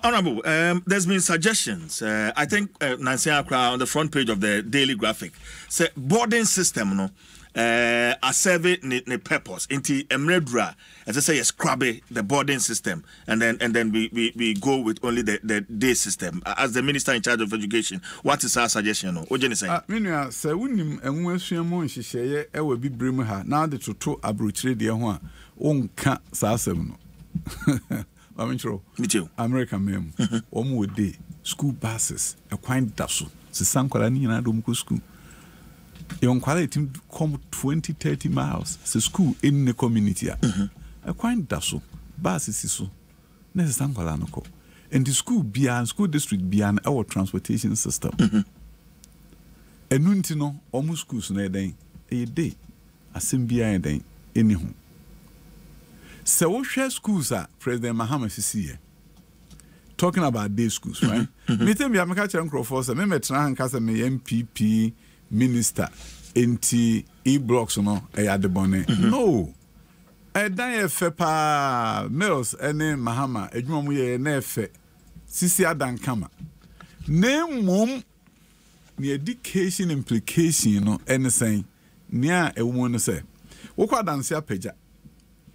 Honorable, there's been suggestions. I think Nancy Akra on the front page of the Daily Graphic say boarding system no are serving the purpose into emredra as I say scrub the boarding system and then we go with only the day system. As the minister in charge of education, what is our suggestion? What do you say? Minia say unim enwasua mo nhihye e wa bibrem ha na de toto abrochire de ho a onka saasem no. Me too. American mem. Omo day school buses a quite daso. Se sankwala ni na do mko school. E onkwala team come 20-30 miles. Se school in the community a quite daso. Buses so. Na se sankwala no ko. And the school beyond school district beyond our transportation system. Enunti no omo schools na den e day asembia den enihu. So we share schools are President Mahama Sisi talking about day schools, right? Me tell me I'm catching Crawford. Me metra and kasa me MPP minister enti e-blocks no Adom. No, I dan pa Mills ene Mahama edwuma mu ye na efe Sisi adan kama. Name mum the education implication no anything near a woman say. Wo kwa danse apeja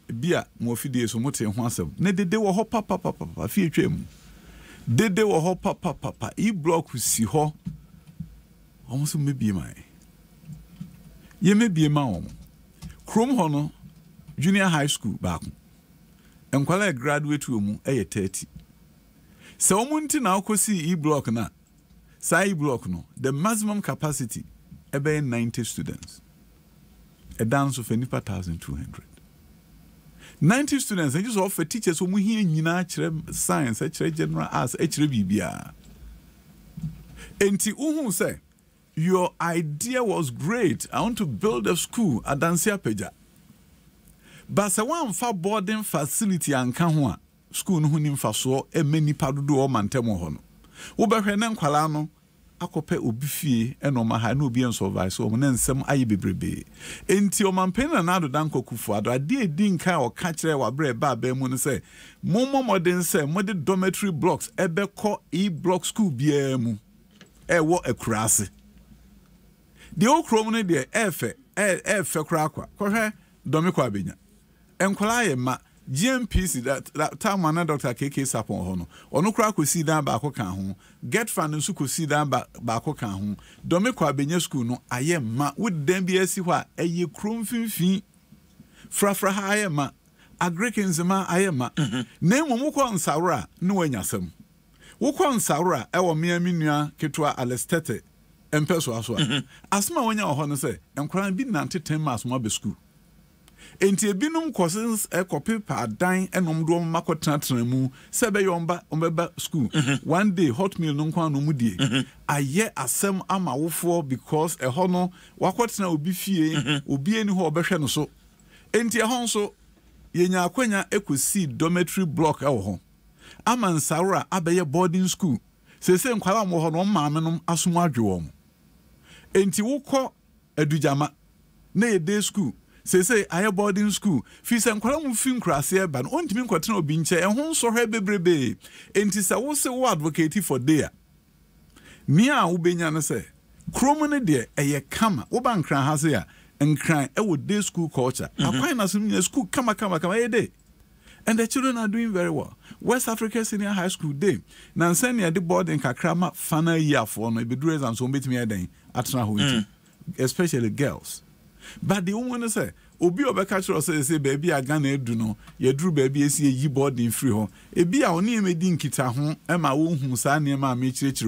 bia mo fidie so mote ho asem ne dede wo ho papa fi etwem dede wo ho papa e-block si ho omo mebie mai ye mebie ma omo krom ho no junior high school back enkwala graduate wo mu 30 se omo nti na akosi e-block na sai e-block no the maximum capacity ebe 90 students a dance of 1,200 90 students and just offer teachers who here nyina science general arts bibia enti uhu say your idea was great. I want to build a school at Dansia Peja, but se one for boarding facility and kanwa school no hunim fa so e many padudu o mantemo ho no wo behwe ne nkwala no akope obifie enoma ha na obi ensurvive so mo nsem aye bebrebe enti o mampena na ado danko kufu ado ade edin kan o ka kire wa bre ba ba mu no say mo modern say mo de dormitory blocks ebe ko e block school bia mu wo akurase de okrom no de efe kra kwa kohwe domi kwa benya enkwala ye ma GMPC that time na Dr. KK Sapon ho no ono kra kosi dan ba ko kan ho get fan nso kosi dan ba ko kan ho domi kwa benya school no aye ma with dem bi asi hɔ a eye krom finfin frafra ha aye ma agrikins ma aye ma na mmom ko nsawra no wanyasam wo ko nsawra e wo mea minua ketwa alestete empeso aso asma wonya ho no se enkran bi nante 10 mas mo be school enti ebinum courses e copy pa dan enom do makotena mu se be yomba ombeba school one day hot meal no nkwa no mudie aye asem ama wofo because e ho no wakotena obi fie obi eni ho obehwe no so enti e ho nso yenya akwanya ekosi dormitory block e wo ho ama nsawra abeye boarding school sese nkwala mo ho no maame no asomo adwo mo enti wokọ adujama na ye day school sese aye boarding school fi se nkwala mu fi nkrase eba no ontimi nkotena obi nche ho nso hwe bebrebe enti se wo se wo advocate for there ni a wo benya no se kromo ne de eye kama wo ba nkran ha se ya nkran e wo day school culture akwan na some school kama ye day. And the children are doing very well. West Africa Senior High School Day. Now, send the board in Kakrama final year for no be dress and so bit me then at especially girls. But the woman say, Obi Obekachro say, baby, I gonna do no, ye drew baby see ye board in free home. E be a only me din kita home, Emma whom sa near my church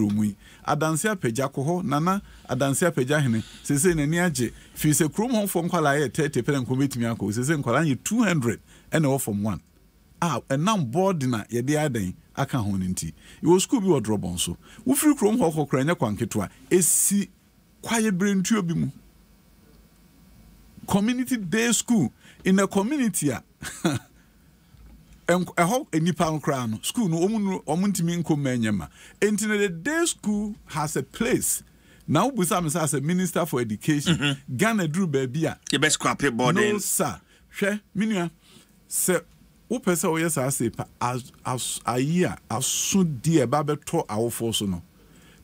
Adansia Pejako, Nana, Adansia Pejahine, say near J. Fis a chrome home from Kalaye, 30 pen commit me uncle, says in Kolani 200 and all from one. And now board dinner ye de aden aka ho nti e wo school bi wo drop so wo free krom ho kokranya kwanketwa esi kwaye brentuo bi mu community day school in a community a ho enipa nkra no school no omuntimi nkomanyama enti the day school has a place now busa me as a minister for education Ghana drew baby a the best crap boarding no sir hwe minua se wo pese wo yes ase pa as a year aso die ba beto awofo so no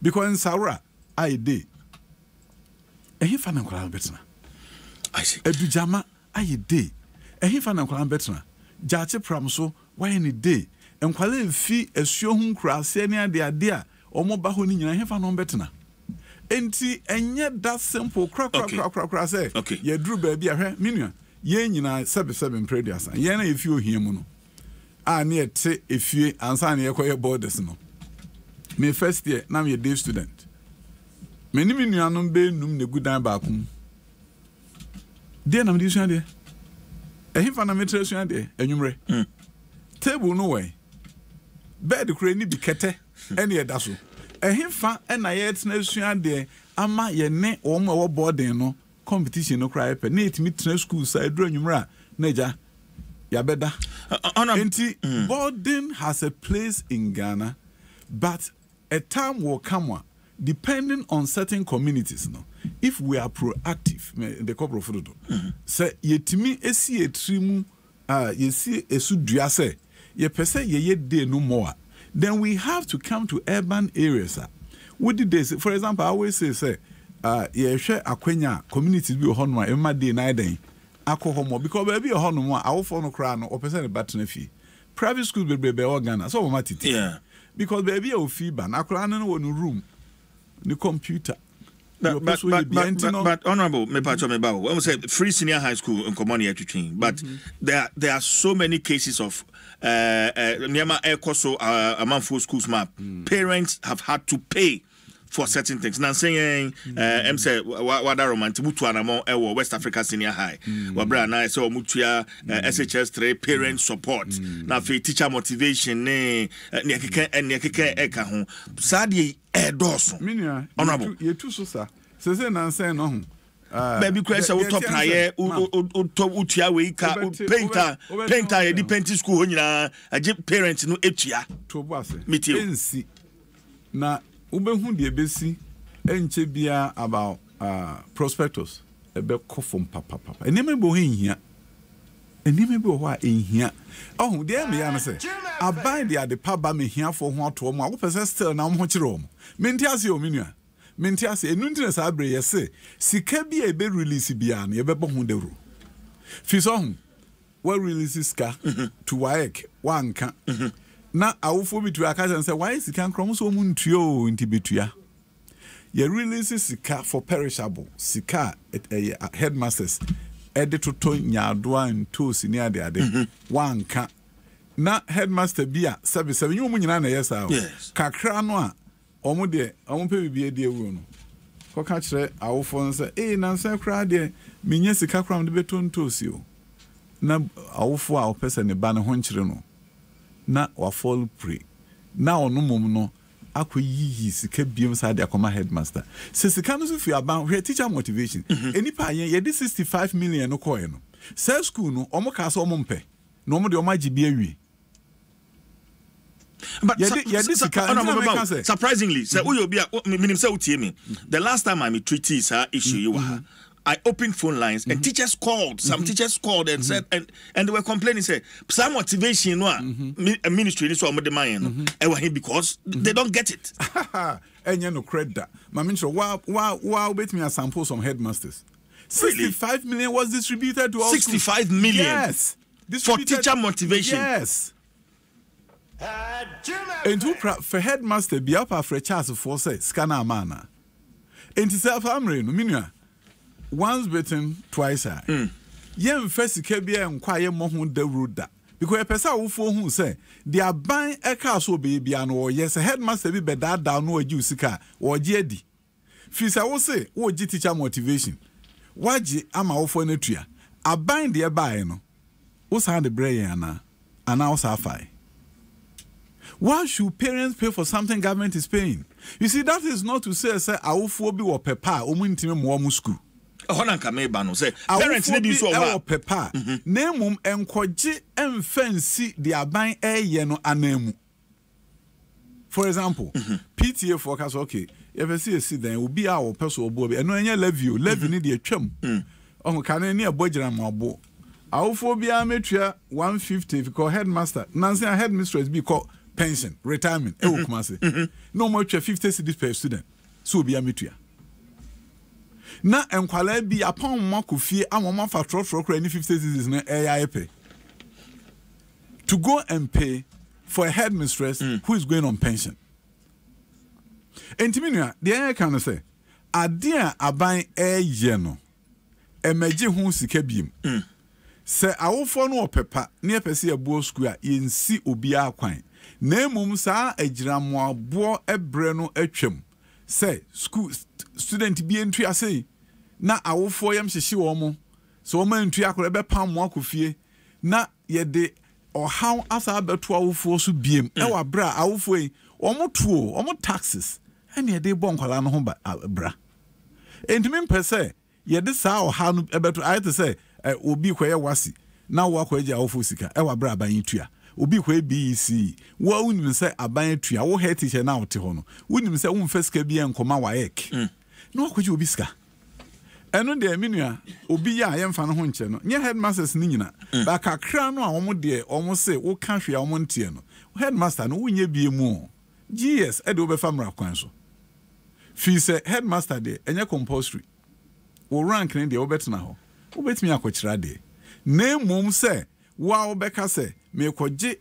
because in Saura I dey ehi fa na kwala betna I see edujama I dey ehi fa na kwala betna jache pram so why ni dey enkwala efi esuo hu nkurase ne ade a omo ba ho ni nyina ehi fa no betna enti enye that simple crack say ye drew baby ahwe minua ye nyina 77 previous ye na efi ohia mu no a na ete efie ansa na ye koye borders no me first year na me day student me ni minua no be num ne gudan ba kum de na me di suade ehifa na me tre suade enwumre table no way bed kure ni bi kete ene eda so ehifa na ye tena suade ama ye ne o ma wo boarding no competition no cry pe na etimi tena school side do anwumra na ja ya beda boarding has a place in Ghana, but a time will come depending on certain communities no if we are proactive the corporate food say yetimi esi etrimu yesi esudua say ye pese ye day no more then we have to come to urban areas what did they say? For example I always say ye hwe akwanya communities bi ho no a ema dey na den akohomo because baby ho no a awofo no kra no opese ne batna fi private schools be organ so ma titi yeah because baby o fi ba na kra no no room the computer but honorable me pacho me bawo when we say free senior high school in common between but there are so many cases of niama ekoso amanfo schools map parents have had to pay for certain things. Now saying say wada romantic mutu anamo ewo West Africa Senior High. Wabra na so mutua SHS3 parent support. Na fe teacher motivation ne keke eka ho. Sadi edoso. Minia honorable. Ye tu so sa. Se na say no ho. Baby kwesa wo top praye utua we ka painter e dependent school ho nyina age parents no etua. To bo ase. Metie. Na ubehu de besi enche bia about prospectus ebe kofom papa eneme bo hia eneme bo ho a enhia oh de me ya no say aban de ade pa ba me hia fo ho ato mo wo pese still na mo kire mo menti ase o menua Mentia say enunti sa abre yese sika bi e be release bia no ye be bo ho dawro fi so ho we release ska to waek wanka na awofo bi tu aka say why sika nkrom so mu ntuo nti betua ye release sika for perishable sika headmasters editoto nyadoa ntosi ni ade wanka na headmaster bia sebi nyu mu nyina na yesa kakra no a omo de omo pe bibie de ewu no ko ka kire awofo nse na nse kra de menye sika kra de betonto si o na awofo a opese ne ba ne ho nkire no na wa fall prey na ono mom no akoyiyi sika biem sa de akoma headmaster se sika no so fi aban hwe teacher motivation enipa ye de 65 million no ko no say school no omo ka so omo mpe no omo de omo agi bi awie. But surprisingly, say minim say utie me. The last time I treaty is issue you I opened phone lines and teachers called. Some teachers called and said and they were complaining say some motivation no ministry is so demand because they don't get it. And you no credit. My minister wow bet me a sample some headmasters. 65 million was distributed to all 65 million. Yes. For teacher motivation. Yes. And for headmaster be up for a chance for say scanner mana. And to say family no minua once bitten twice yen first kebia nkwaye mo ho da ruda because a person wo fo hu say the aban e ka so be bia no yes headmaster bi be da no agi usika wo je adi fi say wo say wo gi teacher motivation waji ama wo fo na tua aban de bae no wo sa de brain ana wo sa fai. Why should parents pay for something government is paying? You see, that is not to say awofo bi wo pepa omu ntime mo mu school. Honanka me ba no say parents need so wa pepa na mum enkoje emfansi de aban eye no anemu. For example, PTA forecast okay, if I see then obi a wo peso obo bi eno enye levy ni de atwam. Oh kan ni abojira mo abo. Awofo bi a metua 150 because headmaster nansi a headmistress bi call pension retirement e wo kuma se no more 50 cedis per student so bi ametua na enkwala bi apon makofie amoma fa trotro any 50 cedis na AIP to go and pay for a headmistress who is going on pension. Entiminua the I can say adea aban ye no emeje hu sika biem se awofo no opepa ne epese abuo school a yensi obi akwan na emum saa agiramo abo ebre no atwam say school student bi entu ase na awofo yam hyehye wo mo so wo man ntu akora be pam mo akofie na ye de ohaw asa beto awofo so biem e wa bra awofo yi omo tuo omo taxes ene ye de bonkwala no ho bra entimi mpese ye de saa oha no ebeto ayete say obi kwaye wasi na wo akwaje awofo sika e wa bra aban tua obi kwaye BEC wo unim say aban tua wo head teacher na wote ho no unim say wo mfesika bi enkoma wa ek na akwaje obi sika eno de minua obi ya yemfa no ho nche no nye headmasters ni nyina ba kakra no a wo de wo se wo ka hwe a wo ntie no headmaster no wonye bie mu GS e de wo be famra kwan so fi say headmaster de enye compulsory wo rank ne de wo betena ho wo betimi akokyira de na mum se wa wo beka se me koje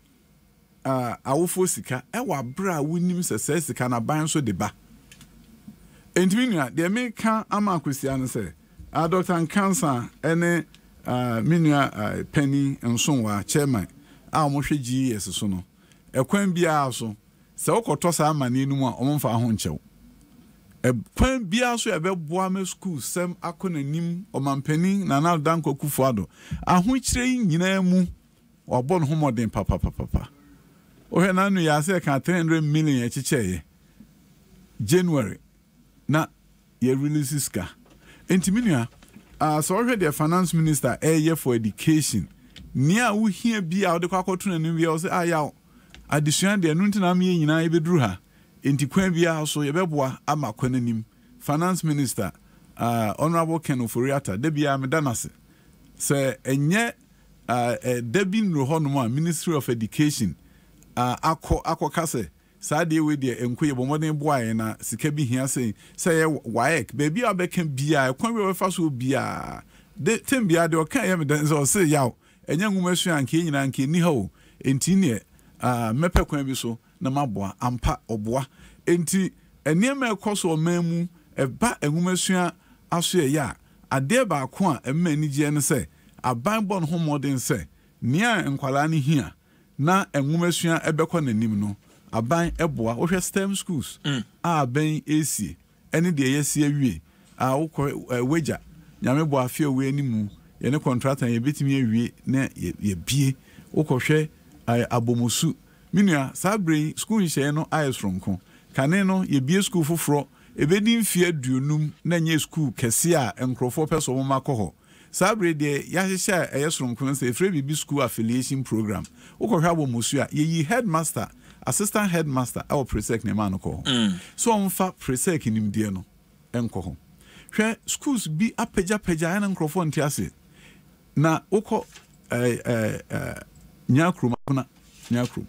awofo sika e wa bra wonim se sika na ban so de ba entiminu de me ka ama akosia no se Dr. Nkansa ene minua Penny Nsonwa chairman a mo hwe GS so no ekwan bia so se wokoto sa amane nu mu a omfa ho nchew ekwan bia so ebeboa me school sem akonanim omampani na na danko kufuado ahokyire nyina mu obon homoden papa o he na nu ya se ka 300 million e chicheye January na ye release ska entiminua so we the finance minister year for education nia wo hia bia wo de kwakoto na nu bia wo se aya addition de nu ntina me nyina e beduru ha enti kwan bia so ye beboa ama kwananim finance minister honorable Ken Oforiata de bia me danase se enye debin ro hono a ministry of education akọ kase Saturday with the enquire modern boy and Sikabi here say Waek, baby, I can be a quite fast will be a Timbia, the okay evidence or say yaw, and young woman and Kenyan and Kiniho, in Tinia, Mepe Quambiso, Namabwa, Ampa or Bois, enti a near me cost or memu, a bat and woman ashe ya, a dear ba qua, and many gen say, a bambon home modern say, near and Qualani here, na and woman ebekon and nimno. Aban eboa wo hwe STEM schools ben AC ene de yesi awie wager nyame bo afie we animu ye ne contractor ye betimi awie na ye bie wo hwe abomusu minua sabre school nhye no ayesronko kane no ye bie school foforo ebedi mfie aduonum na nye school kese a enkrofo peso mo makoho sabre de ya hye ayesronko se efre bibi school affiliation program wo hwe abomusu a ye headmaster assistant headmaster our presec ne man ko so on fa presec nim die no enko ho hwe schools bi apeja na nkrofo ntiase na woko nyakru na nyakru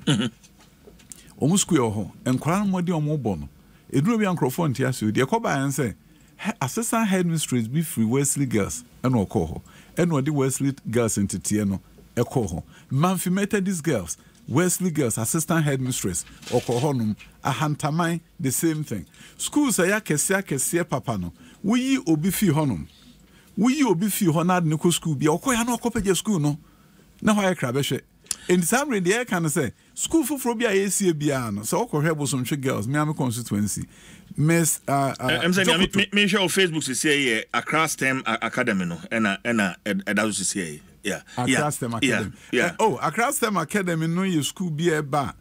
omu school ho enkora modi omu bo no eduro bi nkrofo ntiase de ko ba ense assistant headmistress bi free Wesley girls eno oko ho eno de Wesley girls ntitie no eko ho manfi Methodist girls Wesley girls assistant headmistress okohonum ahantamai the same thing schools aya kese papa no wuyi obi fi honum wuyi obi fi honad ne ko school bia okoya na okopeje school no na hoye krabehwe in some way the can say school foforo bia yesie bia no so okohwe bosomtwe girls me am constituency miss I'm saying me share on Facebook to say Accra STEM Academy no ena edazo say yeah. Accra STEM Academy. Yeah. Oh, Accra STEM Academy no your school be a bar.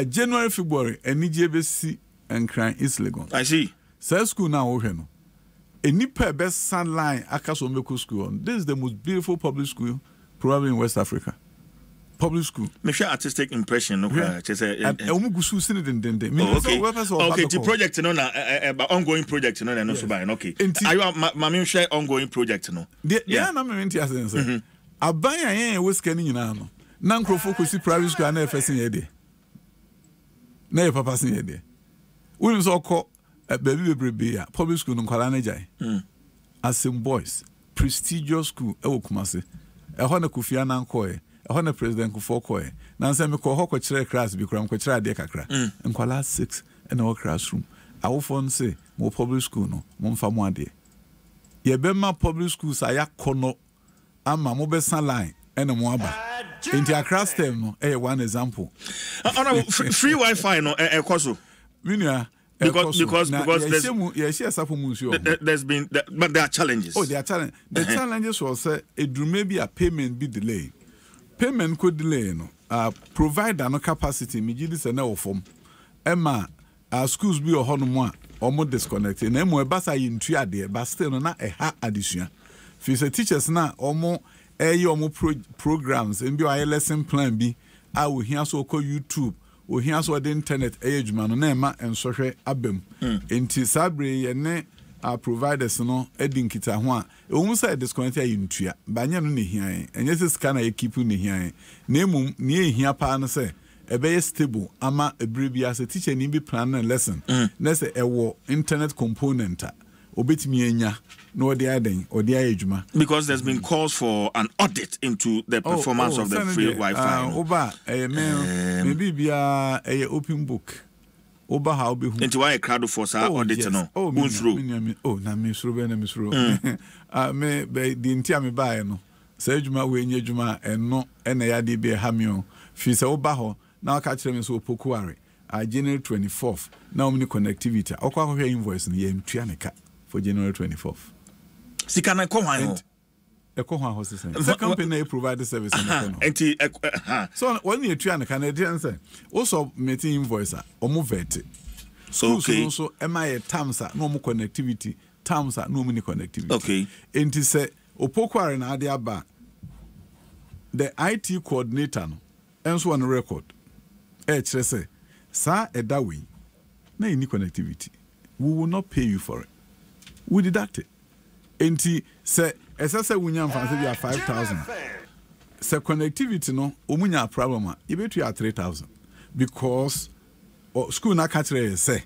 January, February, and NGBC and Cran East Legon. I see. Say school now, no. A nipa best sunline Akasomeko school. This is the most beautiful public school probably in West Africa. Public school. Me share artistic impression no just okay. Okay, the project no na ongoing project no no so by okay. Are you ma share ongoing project no? Yeah, na me ntia Abanya yen weska ni nyina no na nkrofo kosi private school na efesin ye de na ye papa sin ye de wonu so ko baby bebrebe ya public school no kwala na jai Asem Boys prestigious school e wokumase e ho na kufia na nkoe e ho na president kufo koe na nse me ko ho ko kire class bi kram ko kire ade kakra nkwala 6 e na classroom awofo nse mo public school no mo mfa mo ade ye be ma public schools aya kono ama mo be line ene mo aba enti Accra STEM no one example free Wi-Fi no ekoso minia because there's been but there are challenges. There are challenges. The challenges was edume bi a payment be delay payment could delay no provider no capacity me gidi se na ofom ema schools bi o hono mo a omo disconnect na emo e basa yintu ade ba still no na ha adisua fi se teachers na omo omo programs and be a lesson plan bi a wo hia so ko YouTube wo hia so the internet adwuma no na ema ensohwe abem enti sabre ye ne providers no edinkita ho a omu say disconnect yintua ba nya no ne hia enye se scan na keep ne hia na emum ne hia pa no say ebe stable ama ebrebi as a teacher ni bi plan na lesson na say ewo internet component obetimi enya no dey aden or dey adwuma because there's been calls for an audit into the performance of the free Wi-Fi oba maybe bia open book oba how be into why a crowd for audit no through na me suro me be di ntia me bae no say adwuma we enya adwuma eno ena ya de be ha me o fi se oba ho na aka kire me so opokuare January 24th na omni connectivity okwa hwe invoice no ye mtua ne ka for January 24th. Sikana ko hwan ho. Eko hwan ho sesen. The company provide the service in the enti so when you try na Canadian say also meeting invoice omo vet. So so MI terms no mo connectivity terms no mo connectivity. Okay. Enti say opokware na ade aba the IT coordinator no enso on record kire say sa eda we na any connectivity we will not pay you for it. We deduct it. Enti say esase wunya mfanse bia 5,000. Say connectivity no omunya problem you bet you 3,000 because school na catch say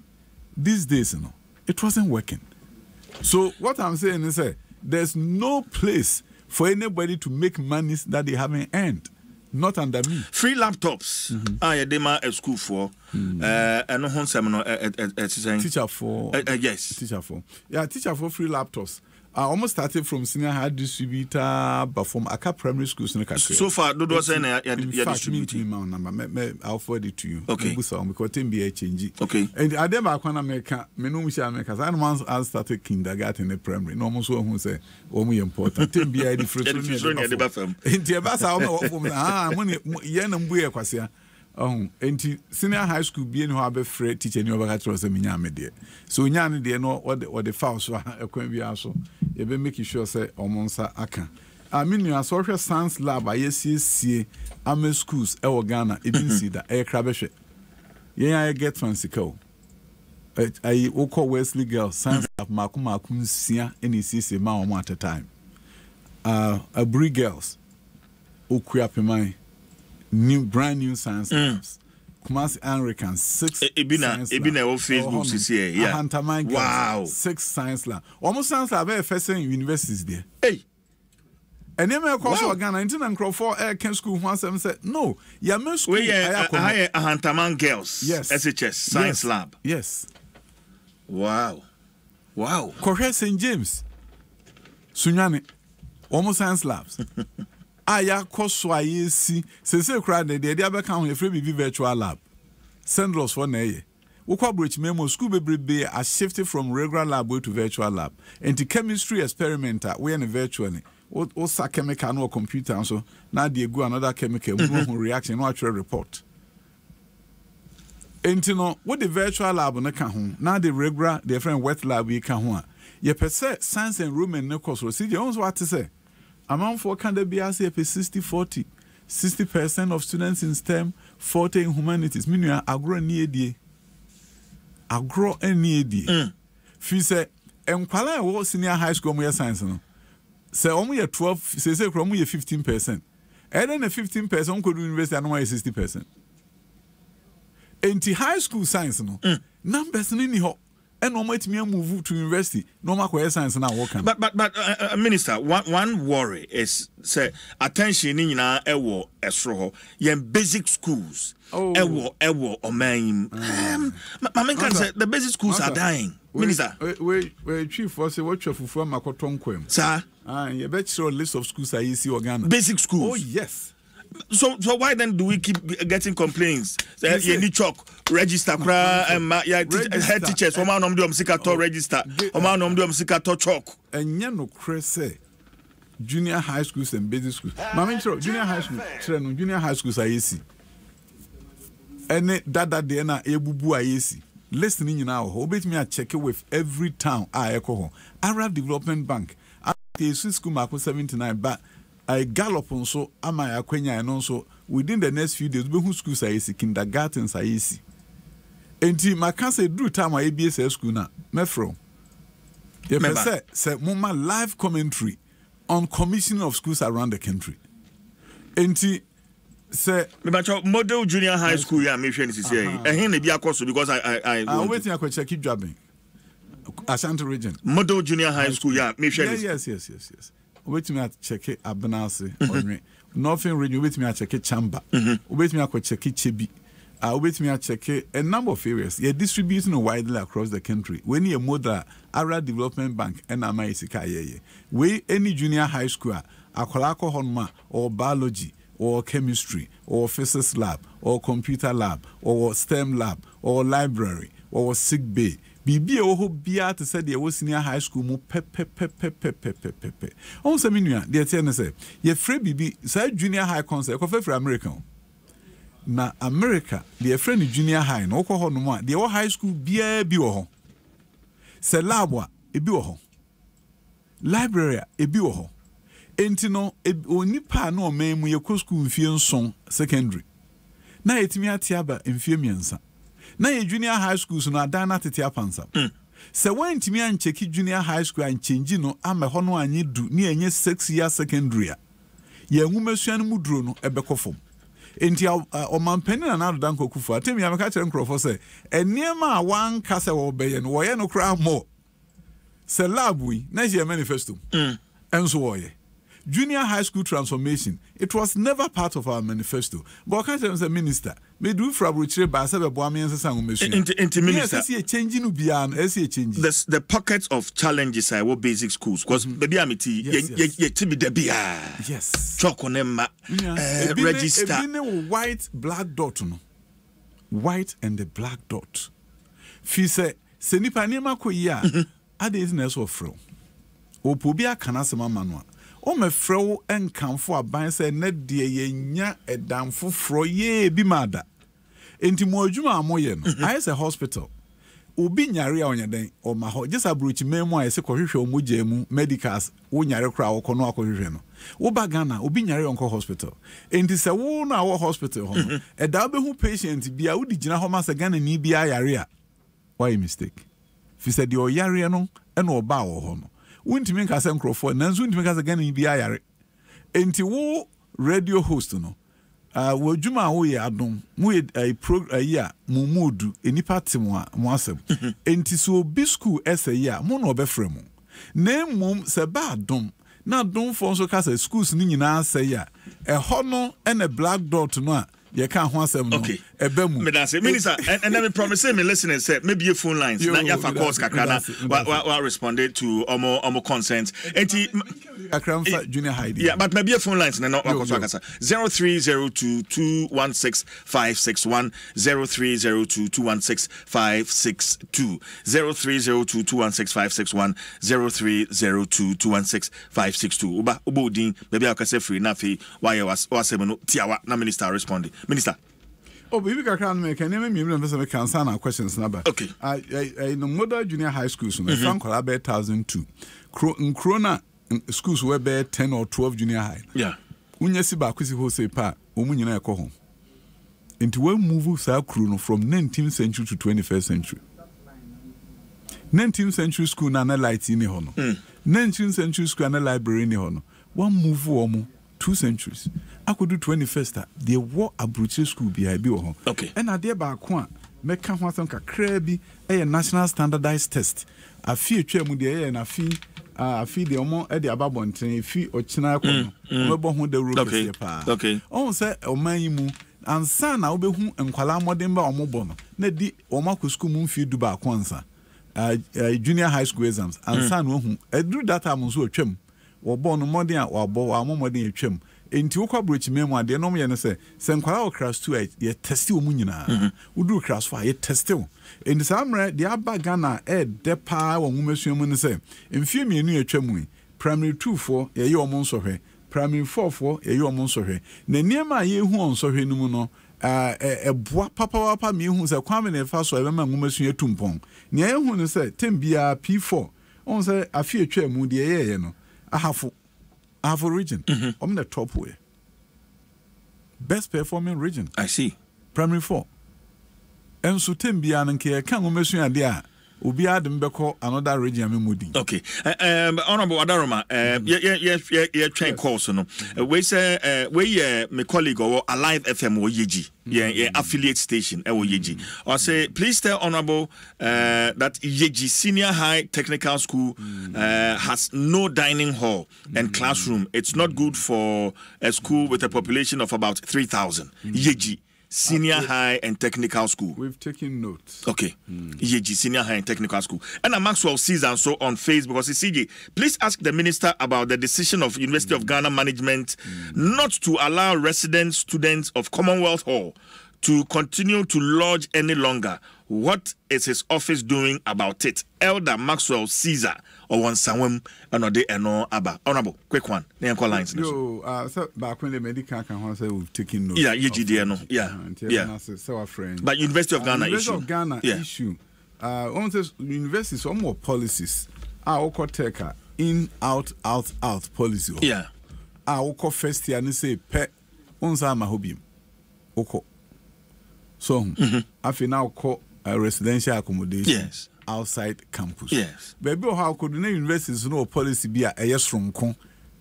these days, you know, it wasn't working. So what I'm saying is there's no place for anybody to make money that they haven't earned. Not under me. Free laptops. I dema a school for. And no home seminar. Teacher for. Yes. Teacher for. Yeah, teacher for free laptops. I almost started from senior high distributor, but from Aka primary schools. So far, do you say you distributing? I'll forward it to you. Okay. Because change. Okay. And I never can make because I once I started kindergarten in primary. No one who say, "Oh, me important." TMBI different. In the bus, I'm only yenambuya kwasia. Enti senior high school being who have a free teacher in your battle as a minyamede. So nyani de no or the fouls a coin be also. You be making sure say omonsa aka. I mean your social science lab I see ame schools e Ghana e didn't see that e krabehwe. Yeah, I get fancy co. I call Wesley girls science lab makum sia any see ma omo at a time. A Brie girls okuapemai brand new science labs. Kumasi American 6 science labs. Facebook is here. Yeah. Wow. 6 science labs. Almost science lab first in universities there. Hey. And then I call so Ghana into and for air can school once and said no. Yeah, my school. I Hantaman girls. Yes. SHS science lab. Yes. Wow. Wow. Korea St. James. Sunyani. Almost science labs. Aya koswa si se crowd de abeka ho efre bi virtual lab send loss for na ye wo kwa bridge memo school bebrebe are shifted from regular lab to virtual lab and the chemistry experimenter we in virtually o sa chemical no computer so na dey go another chemical no reaction no actual report entino what the virtual lab na ka ho na the regular the friend wet lab we ka ho a ye pese science and room ne course procedure on what to say. Among for can there be as a 60-40, 60% of students in STEM, 40 in humanities. Meaning agro ni agro ni Fi say enkwala wo senior high school mo science no. Say omo ye 12, say kro mo ye 15%. And then 15% could do university and 60%. Enti high school science no. Numbers ni ho. And no might me move to university. No matter science now working. But Minister, one worry is say attention in ewo esro yen basic schools. Ewo or main. My can say the basic schools are dying. Minister, we chief for say what you for makotonkwem. Sir, you bet sure list of schools I see Ghana. Basic schools. Oh yes. So why then do we keep getting complaints? You need chalk register head teachers. Oma nom do msika to register. Oma nom do msika to chalk. Enya no krese junior high schools and basic schools. Mama junior high school. Junior high schools are easy. Ene dada de na ebubu ayesi. Listening now, obet me a check with every town I echo. Arab Development Bank. At school Marco 79 but I gallop on so am I akwenya and also within the next few days we who schools are easy, kindergartens are easy. Enti my cancer do time my ABS school na mefro. The say mama live commentary on commissioning of schools around the country. Enti say model junior high school yeah me share this here. Ehn na bi akoso because I waiting I check it jobbing. Ashanti region. Model junior high school yeah me share this. Yes. Wait me at check it Abenase or Northern region. Wait me at check it Chamba. Wait me at check it Chebi. Wait me at check it a number of areas. You're distributing widely across the country. When you model Arab Development Bank and Amaisika ye. We any junior high school, Akolako Honma or biology or chemistry or physics lab or computer lab or STEM lab or library or sick bay. Bibi oho bia to say the senior high school mu pe. On se minua de tie ne say ye free bibi say junior high concept ko free American. Na America de free junior high no ko ho no a de high school bia bi wo ho. Se lab a ebi wo ho. Library ebi wo ho. Enti no onipa na o man mu ye ko school mfie nson secondary. Na etimi atiaba mfie miensa. Na ye junior high schools no adana tete apansa. Se wan timi an cheki junior high school an change no ame ho no anyi du ni enye 6 year secondary a. Ye nwumasuan mu duro no ebekofom. enti o man penin na Ado Danko Kufu atemi ya meka kire nkrofo say eniema a wan kasa wo beye no wo ye no kra mo se labui na je manifesto enso wo ye junior high school transformation, it was never part of our manifesto. But I can't say minister, me do frabuchire ba se be bo ame nsa san minister. Yes, see a changing ubian, see a change. The pockets of challenges I wo basic schools because baby amity ye tibi de bia. Yes. Chokonemma register. Ebine white black dot no. White and the black dot. Fi se nipa niema ko yi a ade is na so fro. Opobi akana sema manwa. O me frew enkamfo aban se ne de ye nya edamfo fro ye bi mada enti mo adwuma amoye no I say hospital obi nyare a onyaden o ma ho just abrochi memu a se kohwehwe o mogya mu medicals wo nyare kra wo kono akohwehwe no wo ba Ghana obi nyare onko hospital enti se wo na wo hospital ho eda be hu patient bia wo di gina ho ma se Ghana ni bia yare a why mistake fi se de o yare no e no ba wo ho no wouldn't mean as a microphone, and soon to make us again in the IR. Enti wo radio host no. Wo juma wo ye Adom, mu a program ya mumudu enipa timwa mwasem. Enti so bi school ese ya mo no obefre mu. Na mum se ba Adom, na Adom for so kasa schools ni nyina ase ya. Ho no and a black dot no a you can't want them. Okay. Minister, and let me promise me listeners say maybe your phone lines. Now you for course kakrana. What responded to almost consent. Junior high. Yeah, but maybe your phone lines. No, 0302216561 0302216562 0302216561 0302216562. Uba ubodin maybe I can say free na fi why was no tiawa na minister responded. Minister. Oh, baby, I can't make any answer questions. Okay. I know modern junior high schools. Frank Collabe 1002. Krona schools were bare 10 or 12 junior high. Yeah. When you see back, we say, Pa, Omunina go home. Into one move from 19th century to 21st century. 19th century school, Nana lights in the honor. 19th century school, Nana library in the honor. One move woman. 2 centuries. I could do 21st. They were a British school behind me. Okay. And I dare back one. Make come one some crabby a national standardized test. A few chairman and a fee the omo at the ababon fee or china. Okay. Oh, say, oh, man, and son, I'll be whom and Kuala Modemba or Mobono. Nedi or Marcus school moon fee do back once. Junior high school exams and son whom I drew that I'm so chum. Or born modern or bo or more modern chum. Into Oka Bridge memoir, the no me say, Sanquara crash to it, ye testi munina. Would do crash for ye testil. In the summer, the Abba Ghana ed de pa or woman say, in few me near chumui, primary 2-4, ye your monster, primary 4-4, ye your monster. Ne near my ye who on so he no. A bois papa me who's a common and fast or a man who must ye tumpong. Near who say, Timbia P4, on say a few chair moody ye no. I have a region. I'm the top way. Best performing region. I see. Primary 4. And so Timbian and Kia can mention idea. Ubi Adam Beko another region Mudi. Okay. Honorable Adaroma, train course no. We say my colleague or Alive FM or Yeji. Yeah, affiliate station or Yeji. I say please tell Honorable that Yeji Senior High Technical School has no dining hall and classroom. It's not good for a school with a population of about 3,000. Yeji Senior High and Technical School. We've taken notes. Okay. Yeji Senior High and Technical School. And Maxwell sees and so on Facebook. Because CJ, please ask the minister about the decision of University of Ghana management not to allow resident students of Commonwealth Hall to continue to lodge any longer. What is his office doing about it? Elder Maxwell Caesar or one Sawem and no Abba. Honorable, quick one. Lines. So back when the medical can say we've taken notes. Yeah, no. Yeah. So our friend. But University of Ghana University issue. of Ghana issue. On says universities some more policies. Our take in out policy. Yeah. Our first year and say pet on sama hobby. Oko. So I feel now call residential accommodation. Yes. Outside campus. Yes. Baby, how could the universities no policy be a yes from con?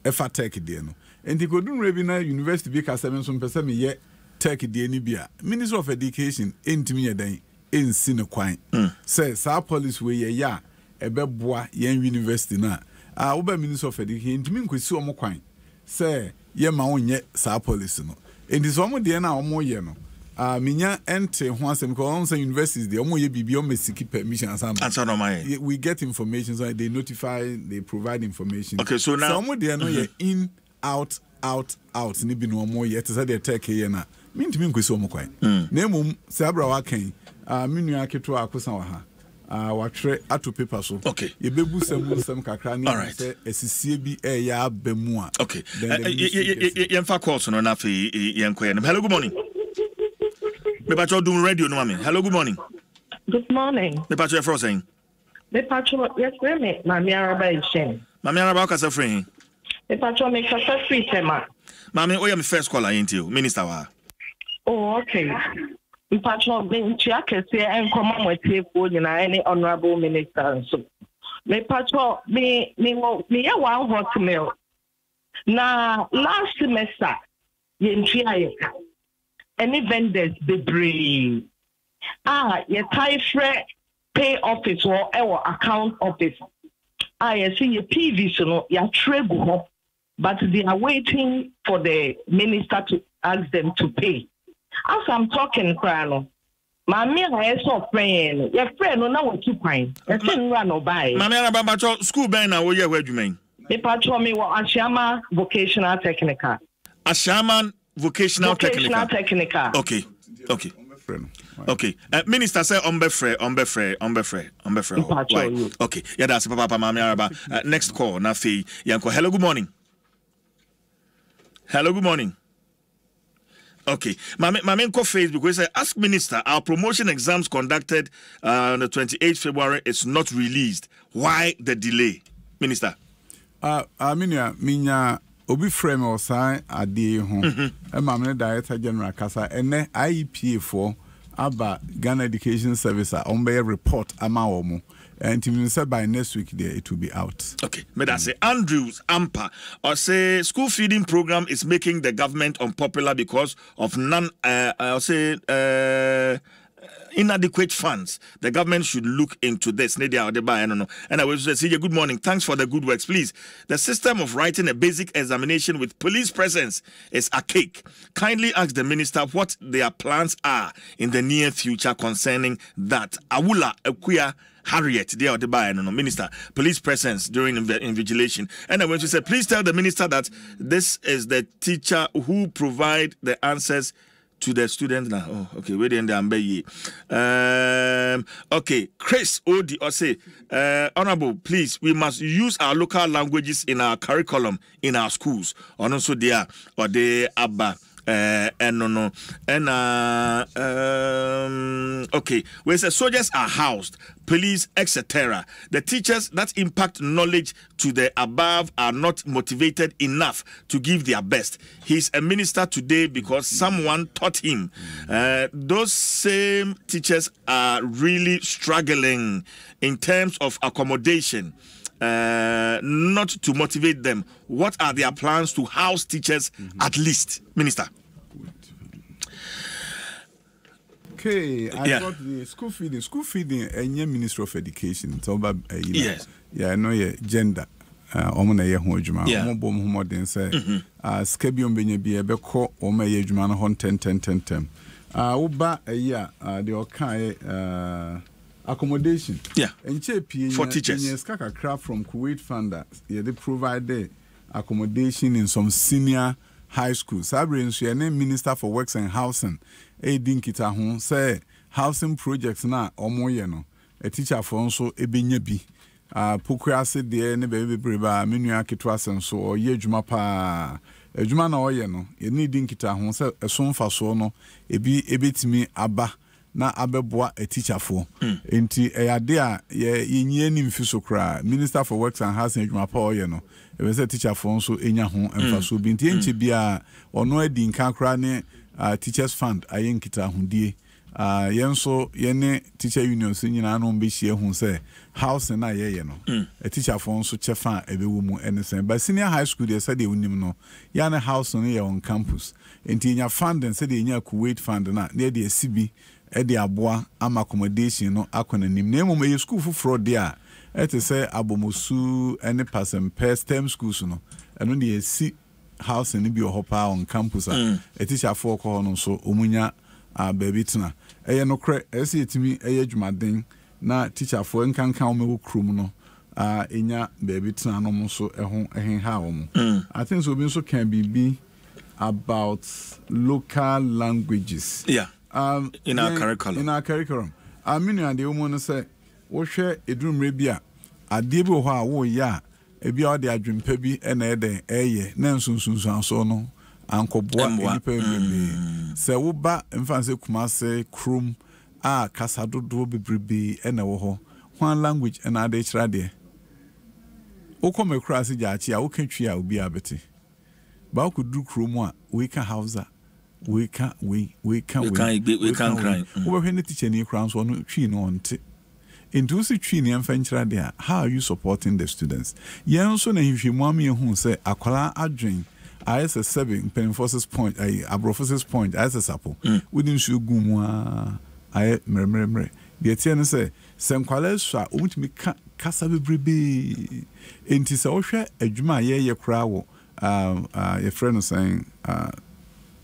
If I take it, no. And they could do Rebina University because 7% yet tech the Nibia. Minister of Education, intimi yɛdan ɛnsi ne kwan. Sɛ saa police we ya ɛbɛboa yɛn university na. Woba Minister of Education, intimi nkwesi ɔmo kwan. Sɛ yɛ ma wonyɛ saa police no. Enti so ɔmo deɛ na ɔmo yɛ no. Minya ente ho asem because some universities they omo ye bibi omo seek permission and we get information, so they notify, they provide information. Okay, so now some they no ye in out ni bi no omo ye te say they take here na mintimi nkwesi omo kwan na emum se abra wa kan minu aketo akosa wa ha watwe ato paper so. Okay, ye bebu sem kakra ni say esisie bi ya abemu a. Okay, yemfa calls no na fe yenkoye. Hello, good morning. Me patcho doing radio no mami. Hello, good morning. Good morning. Me patcho for saying. Me patcho yes me mami araba ishen. Mami araba ka sa friend. Me patcho me ka sa free tema. Mami o ya me first caller into minister wa. Oh okay. Me patcho me ntia kese enkomo mwetie ko nyina any honorable minister so. Me patcho me ya one hot meal. Na last semester ye ntia ye. Any vendors bebree your tie pay office or account office you see your PV so no your trade go, but they are waiting for the minister to ask them to pay. As I'm talking crano Mami I saw praying your friend no now keep fine run or buy Mami araba school ben na wo ye where you mean me patcho me wa Ashama vocational technical vocational technical. Okay. Minister say ombefre. Why? Okay. Yeah, that's Papa Mami Araba. Next call na fe yanko. Hello, good morning. Okay. Mami ko Facebook we say ask minister our promotion exams conducted on the 28th February is not released. Why the delay? Minister. Minya obi frame or sign ade ho mamne director general kasa ene IEPA for aba Ghana Education Service on be report ama wo mo and say by next week there it will be out. Okay, but I say Andrews Ampa or say school feeding program is making the government unpopular because of inadequate funds. The government should look into this. And I will say, good morning. Thanks for the good works. Please, the system of writing a basic examination with police presence is archaic. Kindly ask the minister what their plans are in the near future concerning that. Awula Ekuya Harriet, they are the minister, police presence during invigilation. And I want to say, please tell the minister that this is the teacher who provide the answers to the students now. Oh, okay. Wait in the okay. Chris Odi Osei, honorable, please, we must use our local languages in our curriculum in our schools. And also there or they abba. Okay, where the soldiers are housed, police, etc. The teachers that impact knowledge to the above are not motivated enough to give their best. He's a minister today because someone taught him. Those same teachers are really struggling in terms of accommodation. Not to motivate them. What are their plans to house teachers at least, Minister? Okay, I got the school feeding, and Minister of Education. So, yes, yeah, I know your gender. Omona ye ho adwuma ombo mo den say scabion benye bia be ko o ma ye adwuma no hon 10 wo ba eya de o kan accommodation for teachers. Yes, kakra from Kuwait Fund. Yeah, they provide the accommodation in some senior high schools. Sabrin Suene, Minister for Works and Housing, Edin Kitahon, say housing projects na omoyeno. A teacher for also ebenyabi. Pukrasi de ne baby breba, Minua Kitwasen so or ye jumapa. A jumana oyeno, ye needing Kitahon, say a son for sono, ebit me abba. Na abeboa a teacher for enti eyade ye yenye ni mfiso kra Minister for Works and Housing adwuma pa oye no e be say teacher for so enya ho emfaso bi enti enche bia ono adi nka kra ne teachers fund ayenkita hodie yenso yene teacher union so nyina no be hie hu say house na ye no a teacher for nso chefa ebewu mu enesen but senior high school dey say dey unim no ya na house no ye on campus enti nya funding say dey nya Kuwait fund na dey sibi e dey aboa am accommodation no akona nim na emom e school fufuro dey a et say abomosu any person per STEM schools no eno dey si house ni bi ohopa on campus a teacher for ko no so omunya baby tena eye no kre ese etimi eye dwumaden na teacher for nkankan o mewo krum no enya baby tena no so ehon ehenha wo mu I think so be so can be about local languages in our curriculum aminu ade wo no say wo hwe edumre bi a ade bi ho a wo ya ebi a de adwempa bi na eden eye na nsunsunsun so no ankoboa enipa bebrebe se wo ba mfanse kumase krum a kasadodo bebrebe na wo ho one language na ade kira de wo come across jaachi a wo kan twi a obi abete ba ku du krum a we can Hausa we can cry wo be ne teacher ni kran so no twi no onte into si twi ni amfa nkira de how are you supporting the students yen so na hihwemu am yehu say akwala adwen IS7 Penforces Point Abroforces Point IS-Sapo within Shugumwa mre the tiene say senkwale swa omutimi kasa bebrebe enti se ohwe adwuma ye kra wo your friend was saying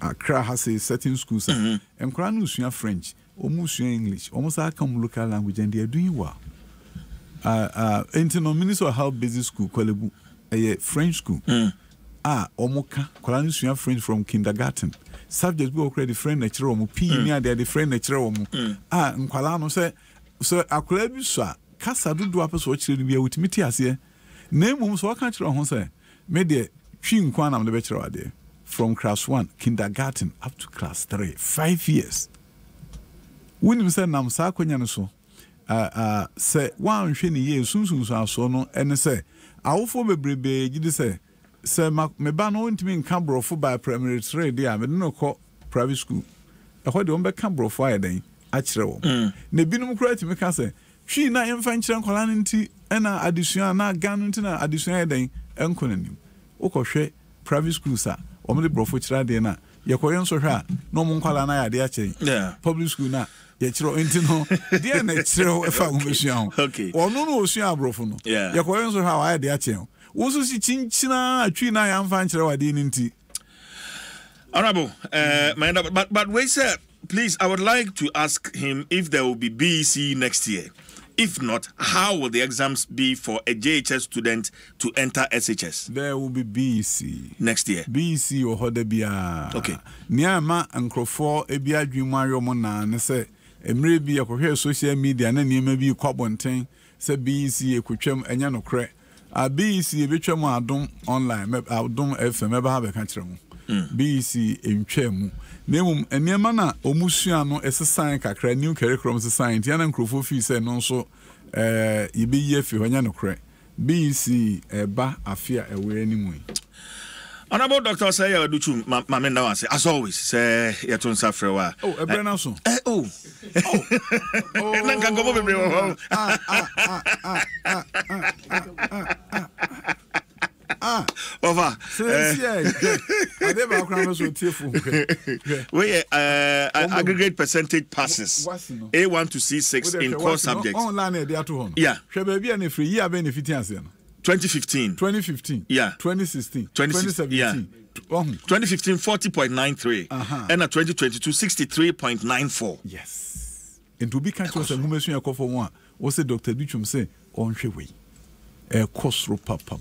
Accra has a certain schools and kra no sua French almost English almost come local language and they are doing well enti no Minister of Health Basic School Kolebu a French school omoka kwala sua French from kindergarten subject be okra different nature omo p ni ade different nature omo nkwala no say so akwala bi so kasa dodo apeso kire no bia wutimiti ase na emum so ka kire ho say me de twi nkwa na me be kire ade from class 1 kindergarten up to class 3 5 years when say nam sa akonya no so say wan hwe ni ye sunsun so aso no ene say awofo bebrebe gidi say me ba no ntimi nka brofo by primary 3 dey me no ko private school e ho de on be ka brofo ayeden a kire wo na binum kura timi ka say hwi na emfa nkire nkola nti na adesua na gan nti na adesua ayeden enkonanim ukɔhwɛ private schools a omle brofo kira de na yekoyen so hwa no mo nkwala na ya de a kire public school na ye kiro nti no de na kire e fa umesua ho ono no osua brofo no yekoyen so hwa wa ya de a kire wosu si chinchina atwi na ya mfa nkire wade ni nti honorable but wait sir please I would like to ask him if there will be BEC next year. If not, how will the exams be for a JHS student to enter SHS? There will be BEC next year. BEC or Hodebia. Okay. Niama and Crofo Ebia Jumario Mona and say Emre be a cohere social media and then you may be cobontain, say BEC a kuchem and yano cre. A BEC a bicham Adom online, Adom FM, ever have a country. BEC in Chemu. Nemum and Yamana Omusiano as a sign kakra new curriculum society and Crofo fee said no so you be ye for Yano cre. BEC ba afia away anyway. Honorable Dr. Osei Adutwum, Mamma now say as always, say Yaton Safrewa. Oh, a Brenaso. Then can go over. Over. We aggregate percentage passes. A1 to C6 in core subjects. Yeah. 2015. Yeah. 2016. 2017. Yeah. 2015 40.93 and 2022 63.94. Yes. And to be catch us a woman for one was a Dr. Adutwum say on way. Kosro papa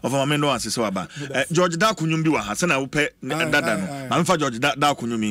of our men no answer so about George da kunyum bi wa ha se na wo pe dada no amfa George da kunyum